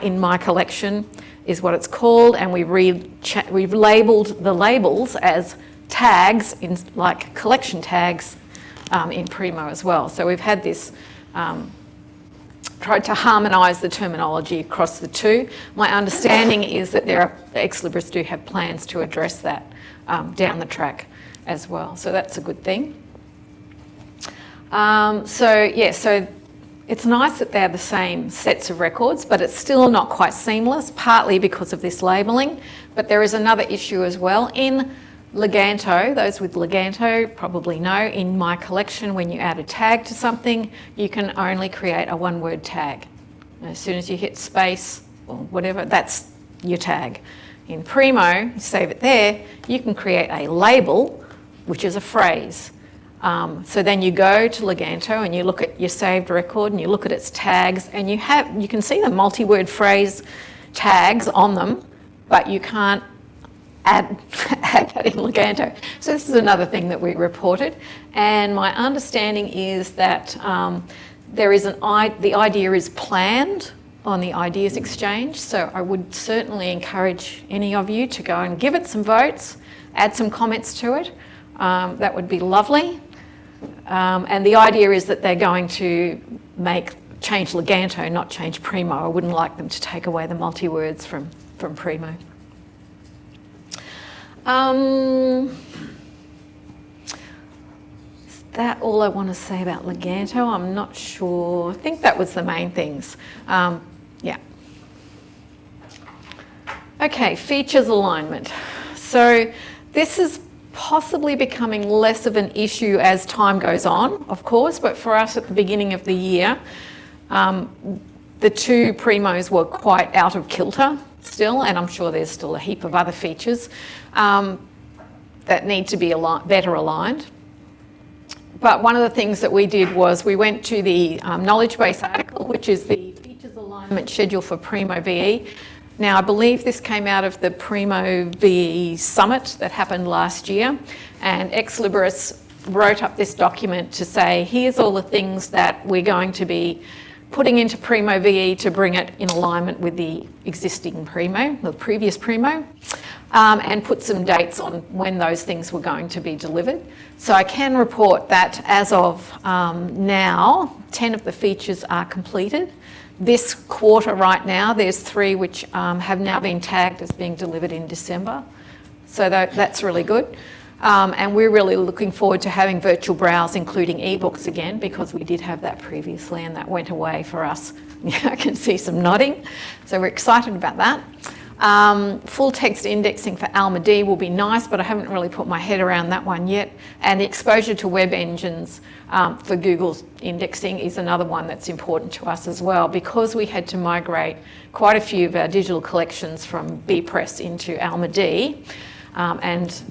in My Collection is what it's called, and we've labelled the labels as tags, like collection tags in Primo as well. So we've had this tried to harmonise the terminology across the two. My understanding is that ex-libris do have plans to address that down the track as well. So that's a good thing. So it's nice that they're the same sets of records, but it's still not quite seamless, partly because of this labelling. But there is another issue as well. In Leganto, those with Leganto probably know, in My Collection, when you add a tag to something, you can only create a one-word tag. And as soon as you hit space or whatever, that's your tag. In Primo, you save it there, you can create a label, which is a phrase. So then you go to Leganto and you look at your saved record and you look at its tags, and you can see the multi-word phrase tags on them, but you can't add that in Leganto. So this is another thing that we reported, and my understanding is that the idea is planned on the Ideas Exchange, so I would certainly encourage any of you to go and give it some votes, add some comments to it. That would be lovely. And the idea is that they're going to change Leganto, not change Primo. I wouldn't like them to take away the multi-words from Primo. Is that all I want to say about Leganto? I'm not sure. I think that was the main things. Yeah. Okay, features alignment. So this is possibly becoming less of an issue as time goes on, of course, but for us at the beginning of the year, the two Primos were quite out of kilter still, and I'm sure there's still a heap of other features that need to be better aligned. But one of the things that we did was we went to the knowledge base article, which is the features alignment schedule for Primo VE. Now, I believe this came out of the Primo VE summit that happened last year, and ex-libris wrote up this document to say, here's all the things that we're going to be putting into Primo VE to bring it in alignment with the existing Primo, the previous Primo, and put some dates on when those things were going to be delivered. So I can report that as of now, 10 of the features are completed. This quarter right now, there's 3 which have now been tagged as being delivered in December. So that's really good. And we're really looking forward to having virtual browse, including ebooks again, because we did have that previously and that went away for us. I can see some nodding. So we're excited about that. Full text indexing for Alma-D will be nice, but I haven't really put my head around that one yet. And the exposure to web engines for Google's indexing is another one that's important to us as well, because we had to migrate quite a few of our digital collections from bpress into Alma-D. And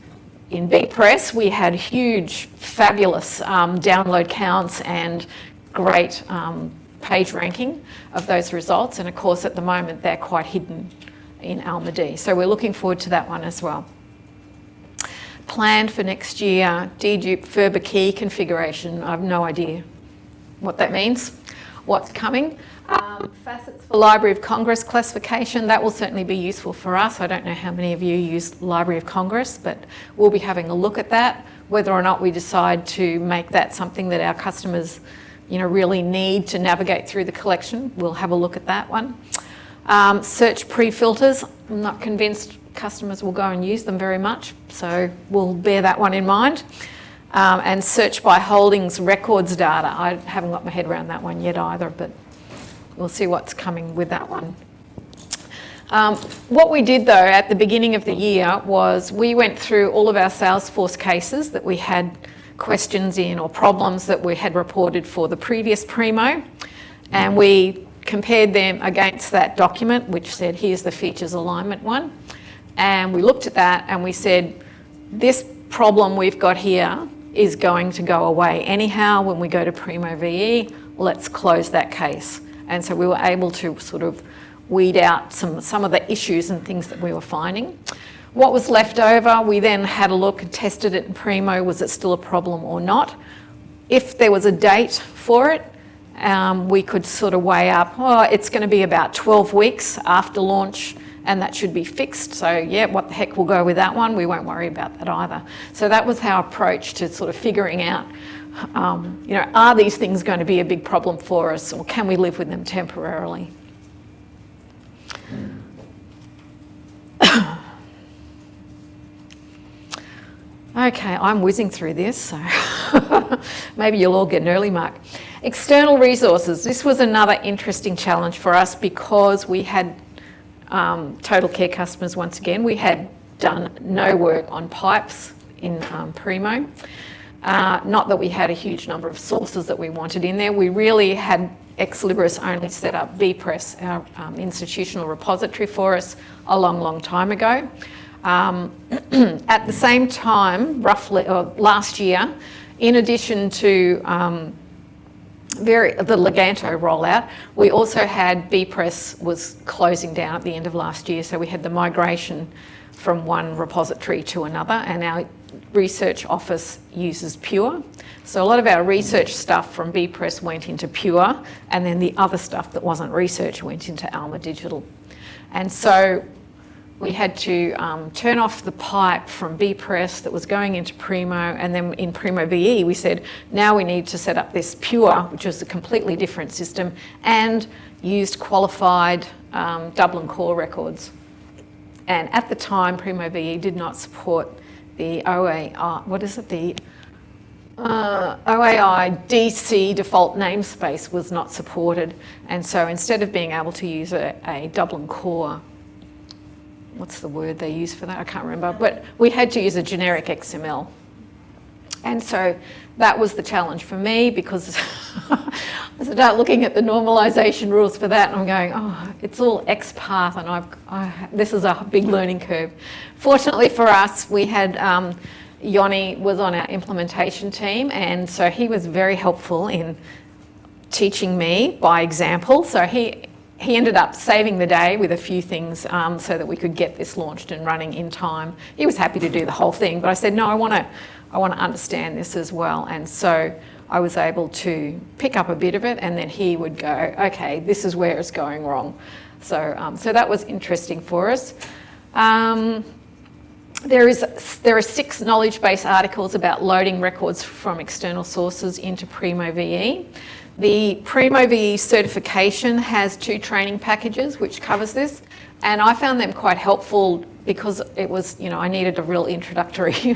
in bpress, we had huge, fabulous download counts and great page ranking of those results. And of course, at the moment, they're quite hidden in Alma-D. So we're looking forward to that one as well. Planned for next year, dedupe Ferber key configuration. I have no idea what that means. what's coming. Facets for Library of Congress classification, that will certainly be useful for us. I don't know how many of you use Library of Congress, but we'll be having a look at that. Whether or not we decide to make that something that our customers, really need to navigate through the collection, we'll have a look at that one. Search pre-filters, I'm not convinced customers will go and use them very much, so we'll bear that one in mind. And search by holdings records data. I haven't got my head around that one yet either, but we'll see what's coming with that one. What we did though at the beginning of the year was we went through all of our Salesforce cases that we had questions in or problems that we had reported for the previous Primo, and we compared them against that document which said here's the features alignment one, and we looked at that and we said this problem we've got here is going to go away anyhow when we go to Primo VE, let's close that case. And so we were able to sort of weed out some of the issues and things that we were finding. What was left over, we then had a look and tested it in Primo, was it still a problem or not? If there was a date for it, we could sort of weigh up, it's going to be about 12 weeks after launch and that should be fixed. So yeah, what the heck, we'll go with that one. We won't worry about that either. So that was our approach to sort of figuring out, are these things going to be a big problem for us or can we live with them temporarily? Okay, I'm whizzing through this, so maybe you'll all get an early mark. External resources. This was another interesting challenge for us because we had total care customers once again. We had done no work on pipes in Primo. Not that we had a huge number of sources that we wanted in there. We really had Ex Libris only set up vPress, our institutional repository for us a long time ago. At the same time, roughly last year, in addition to the Leganto rollout, we also had vPress was closing down at the end of last year, so we had the migration from one repository to another, and our research office uses Pure. So a lot of our research stuff from vPress went into Pure, and then the other stuff that wasn't research went into Alma Digital. And so we had to turn off the pipe from vPress that was going into Primo, and then in Primo VE we said, now we need to set up this Pure, which was a completely different system, and used qualified Dublin core records. And at the time, Primo VE did not support the OAI, OAI DC default namespace was not supported. And so instead of being able to use a Dublin core, what's the word they use for that? I can't remember, but we had to use a generic XML. And so that was the challenge for me because I started looking at the normalization rules for that and I'm going, it's all XPath and this is a big learning curve. Fortunately for us, we had Yoni was on our implementation team, and so he was very helpful in teaching me by example. So he ended up saving the day with a few things so that we could get this launched and running in time. He was happy to do the whole thing, but I said, no, I want to understand this as well. And so I was able to pick up a bit of it, and then he would go, okay, this is where it's going wrong. So, so that was interesting for us. There are 6 knowledge-based articles about loading records from external sources into Primo VE. The Primo VE certification has 2 training packages which covers this, and I found them quite helpful because it was, I needed a real introductory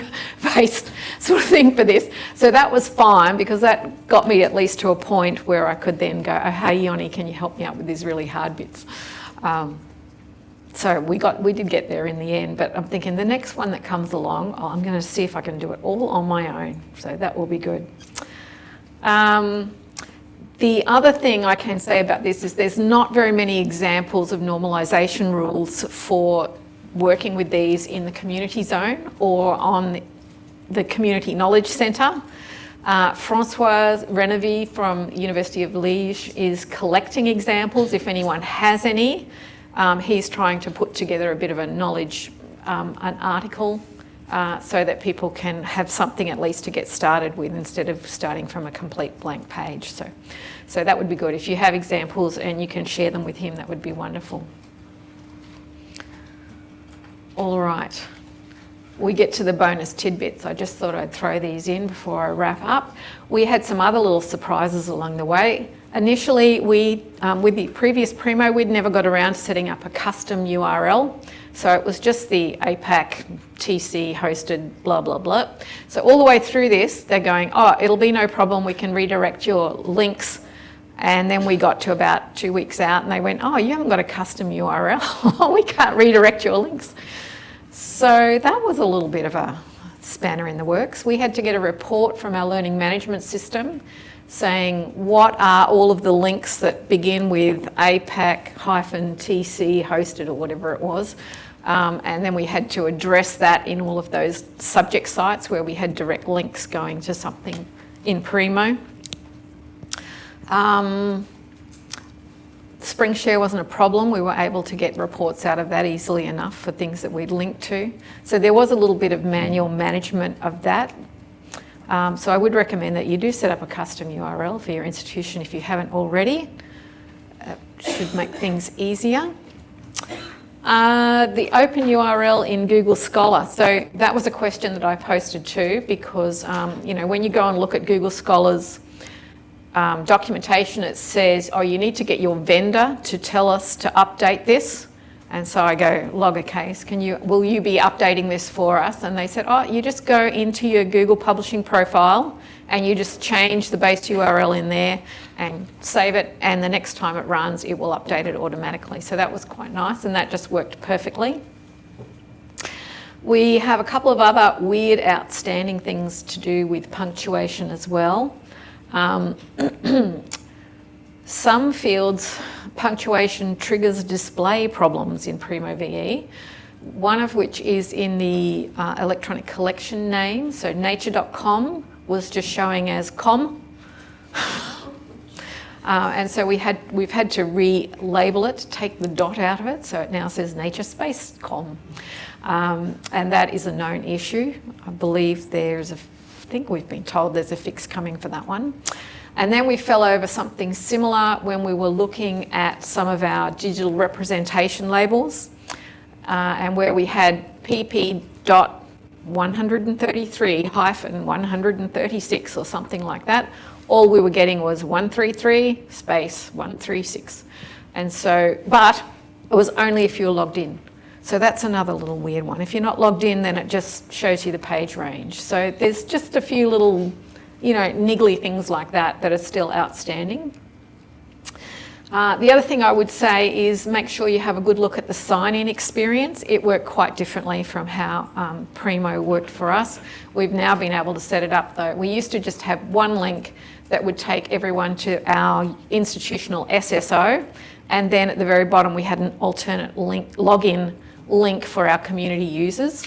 based sort of thing for this. So that was fine because that got me at least to a point where I could then go, oh, hey Yoni, can you help me out with these really hard bits? So we did get there in the end, but I'm thinking the next one that comes along, I'm going to see if I can do it all on my own. So that will be good. The other thing I can say about this is there's not very many examples of normalisation rules for working with these in the community zone or on the Community Knowledge Centre. François Renevy from University of Liège is collecting examples if anyone has any. He's trying to put together a bit of a knowledge, an article so that people can have something at least to get started with instead of starting from a complete blank page. So that would be good. If you have examples and you can share them with him, that would be wonderful. All right. We get to the bonus tidbits. I just thought I'd throw these in before I wrap up. We had some other little surprises along the way. Initially, with the previous Primo, we'd never got around to setting up a custom URL. So it was just the APAC TC hosted blah, blah, blah. So all the way through this, they're going, oh, it'll be no problem. We can redirect your links. And then we got to about 2 weeks out and they went, oh, you haven't got a custom URL. We can't redirect your links. So that was a little bit of a spanner in the works. We had to get a report from our learning management system saying what are all of the links that begin with APAC-TC hosted or whatever it was. And then we had to address that in all of those subject sites where we had direct links going to something in Primo. Spring Share wasn't a problem. We were able to get reports out of that easily enough for things that we'd linked to. So there was a little bit of manual management of that. So I would recommend that you do set up a custom URL for your institution if you haven't already. Should make things easier. The open URL in Google Scholar. So that was a question that I posted too, because when you go and look at Google Scholar's documentation, it says, oh, you need to get your vendor to tell us to update this. And so I go, log a case, will you be updating this for us? And they said, oh, you just go into your Google Publishing profile and you just change the base URL in there and save it, and the next time it runs, it will update it automatically. So that was quite nice, and that just worked perfectly. We have a couple of other weird, outstanding things to do with punctuation as well. Some fields, punctuation triggers display problems in Primo VE, one of which is in the electronic collection name. So nature.com was just showing as com. And so we've had to relabel it, take the dot out of it, so it now says nature space com. And that is a known issue. I believe I think we've been told there's a fix coming for that one. And then we fell over something similar when we were looking at some of our digital representation labels, and where we had pp.133-136 or something like that. All we were getting was 133 space 136. And so, but it was only if you were logged in. So that's another little weird one. If you're not logged in, then it just shows you the page range. So there's just a few little, niggly things like that are still outstanding. The other thing I would say is make sure you have a good look at the sign-in experience. It worked quite differently from how Primo worked for us. We've now been able to set it up though. We used to just have one link that would take everyone to our institutional SSO, and then at the very bottom we had an alternate login link for our community users.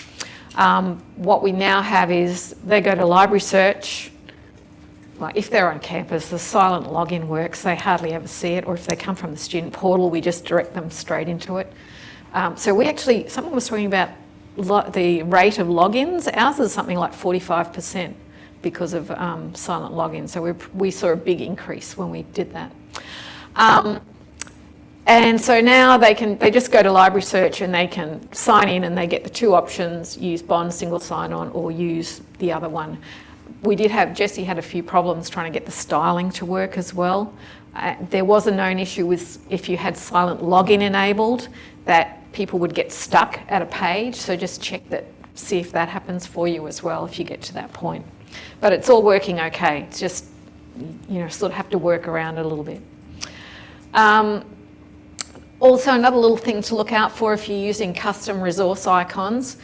What we now have is they go to library search. Like if they're on campus, the silent login works, they hardly ever see it, or if they come from the student portal, we just direct them straight into it. So someone was talking about the rate of logins. Ours is something like 45% because of silent login. So we saw a big increase when we did that. And so now they just go to library search and they can sign in and they get the two options, use Bond single sign-on or use the other one. Jessie had a few problems trying to get the styling to work as well. There was a known issue with if you had silent login enabled, that people would get stuck at a page. So just see if that happens for you as well if you get to that point. But it's all working okay. It's just, sort of have to work around it a little bit. Also, another little thing to look out for if you're using custom resource icons.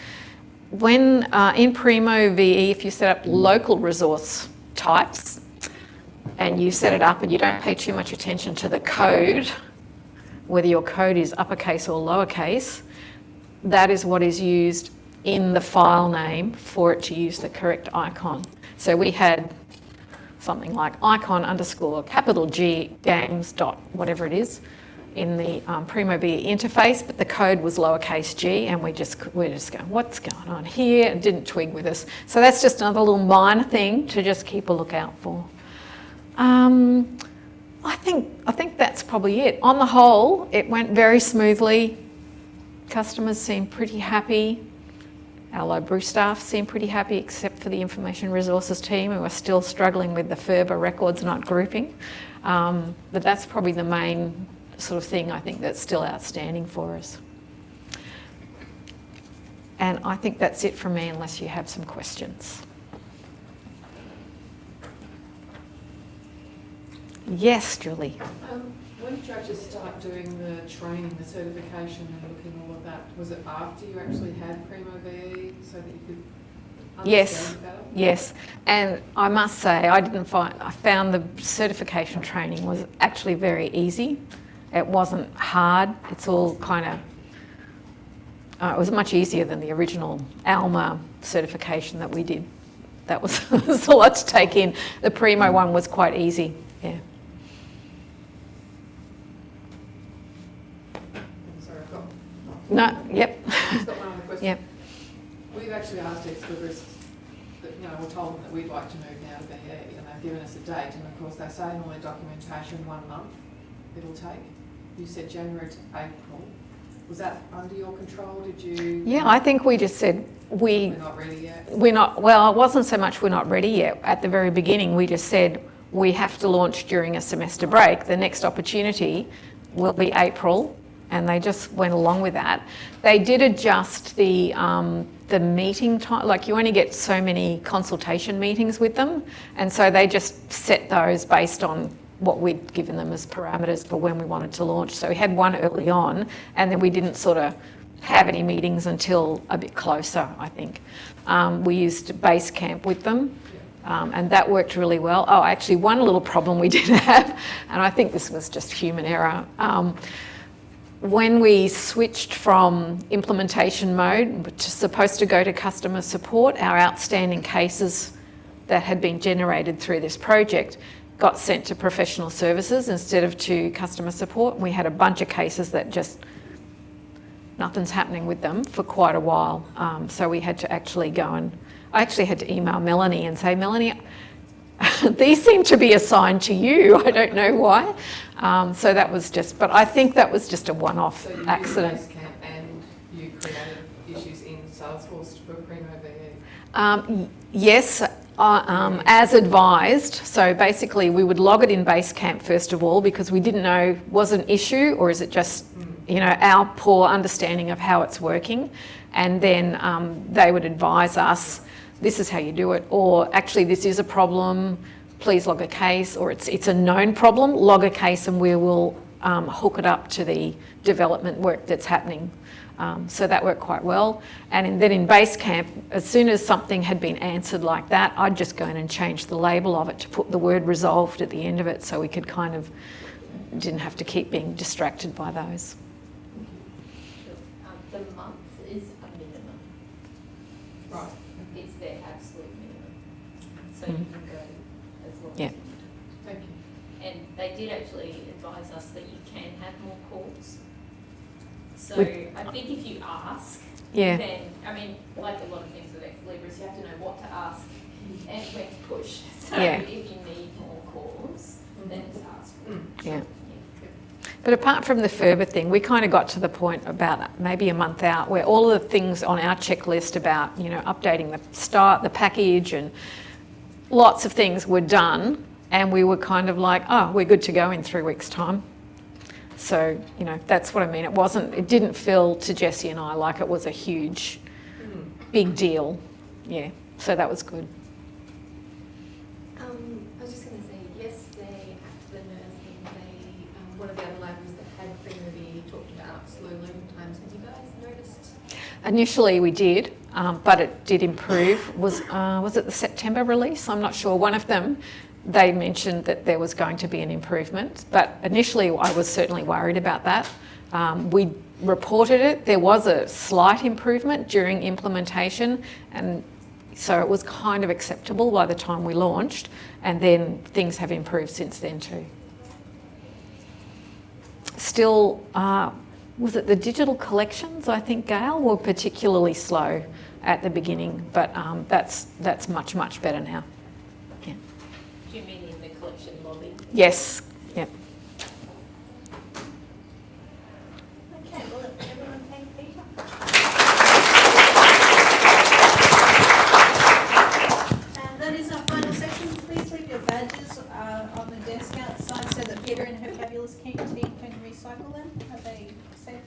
When in Primo VE, if you set up local resource types and you set it up and you don't pay too much attention to the code, whether your code is uppercase or lowercase, that is what is used in the file name for it to use the correct icon. So we had something like icon_G games dot whatever it is in the Primo VE interface, but the code was lowercase g, and we're just going, what's going on here? It didn't twig with us. So that's just another little minor thing to just keep a lookout for. I think that's probably it. On the whole, it went very smoothly. Customers seemed pretty happy. Our library staff seemed pretty happy, except for the information resources team, who are still struggling with the FERBA records not grouping. But that's probably the main sort of thing I think that's still outstanding for us. And I think that's it from me, unless you have some questions. Yes, Julie. When did you actually start doing the training, the certification and looking all of that? Was it after you actually had Primo VE so that you could Yes, understand better? yes. And I must say, I found the certification training was actually very easy. It wasn't hard. It's all kind of, it was much easier than the original Alma certification that we did. That was, was a lot to take in. The Primo one was quite easy, yeah. No, yep. I've just got one other question. Yep. We've actually asked ex-libris that, we're told them that we'd like to move now to VE, and they've given us a date, and of course they say in all their documentation 1 month it'll take. You said January to April. Was that under your control? Did you? Yeah, I think we just said we're not ready yet. Well, it wasn't so much we're not ready yet. At the very beginning, we just said we have to launch during a semester break. The next opportunity will be April. And they just went along with that. They did adjust the meeting time, like you only get so many consultation meetings with them, and so they just set those based on what we'd given them as parameters for when we wanted to launch. So we had one early on, and then we didn't sort of have any meetings until a bit closer, I think. We used Basecamp with them. And that worked really well. Oh, actually, one little problem we did have, and I think this was just human error, when we switched from implementation mode, which is supposed to go to customer support, our outstanding cases that had been generated through this project got sent to professional services instead of to customer support. We had a bunch of cases that just, nothing's happening with them for quite a while. So we had to actually go and, I actually had to email Melanie and say, Melanie, these seem to be assigned to you. I don't know why. So that was just, but I think that was just a one-off accident. So you used Basecamp and you created issues in Salesforce for Primo VE? Yes, as advised. So basically we would log it in Basecamp first of all, because we didn't know, was it an issue or is it just, our poor understanding of how it's working. And then they would advise us, this is how you do it, or actually this is a problem, please log a case, or it's a known problem, log a case and we will hook it up to the development work that's happening. So that worked quite well. And then in Basecamp, as soon as something had been answered like that, I'd just go in and change the label of it to put the word resolved at the end of it, so we could kind of, didn't have to keep being distracted by those. The month is a minimum. Right. It's their absolute minimum. So you can go as long Yeah. as you want. Thank you. And they did actually advise us that you can have more calls. So I think if you ask, Yeah. then, like a lot of things with ex-libris, you have to know what to ask and when to push. So Yeah. if you need more calls, then just ask for it. Yeah. But apart from the FERBA thing, we kind of got to the point about maybe a month out where all of the things on our checklist about, updating the package and lots of things were done, and we were kind of like, oh, we're good to go in 3 weeks' time. So, that's what I mean. It didn't feel to Jessie and I like it was a huge, big deal. Yeah, so that was good. I was just going to say, yesterday at the nursing, one of the other libraries that had Primo VE talked about slow loading times. Have you guys noticed? Initially we did, but it did improve. Was it the September release? I'm not sure. One of them, they mentioned that there was going to be an improvement, but initially I was certainly worried about that. We reported it. There was a slight improvement during implementation, and so it was kind of acceptable by the time we launched, and then things have improved since then too. still, was it the digital collections, I think, Gail, were particularly slow at the beginning, but that's much, much better now. Yeah. Do you mean in the collection lobby? Yes, yep. Okay, well, everyone thank Peta. And that is our final section. Please leave your badges on the desk outside so that Peter and her fabulous team can recycle them. Are they safe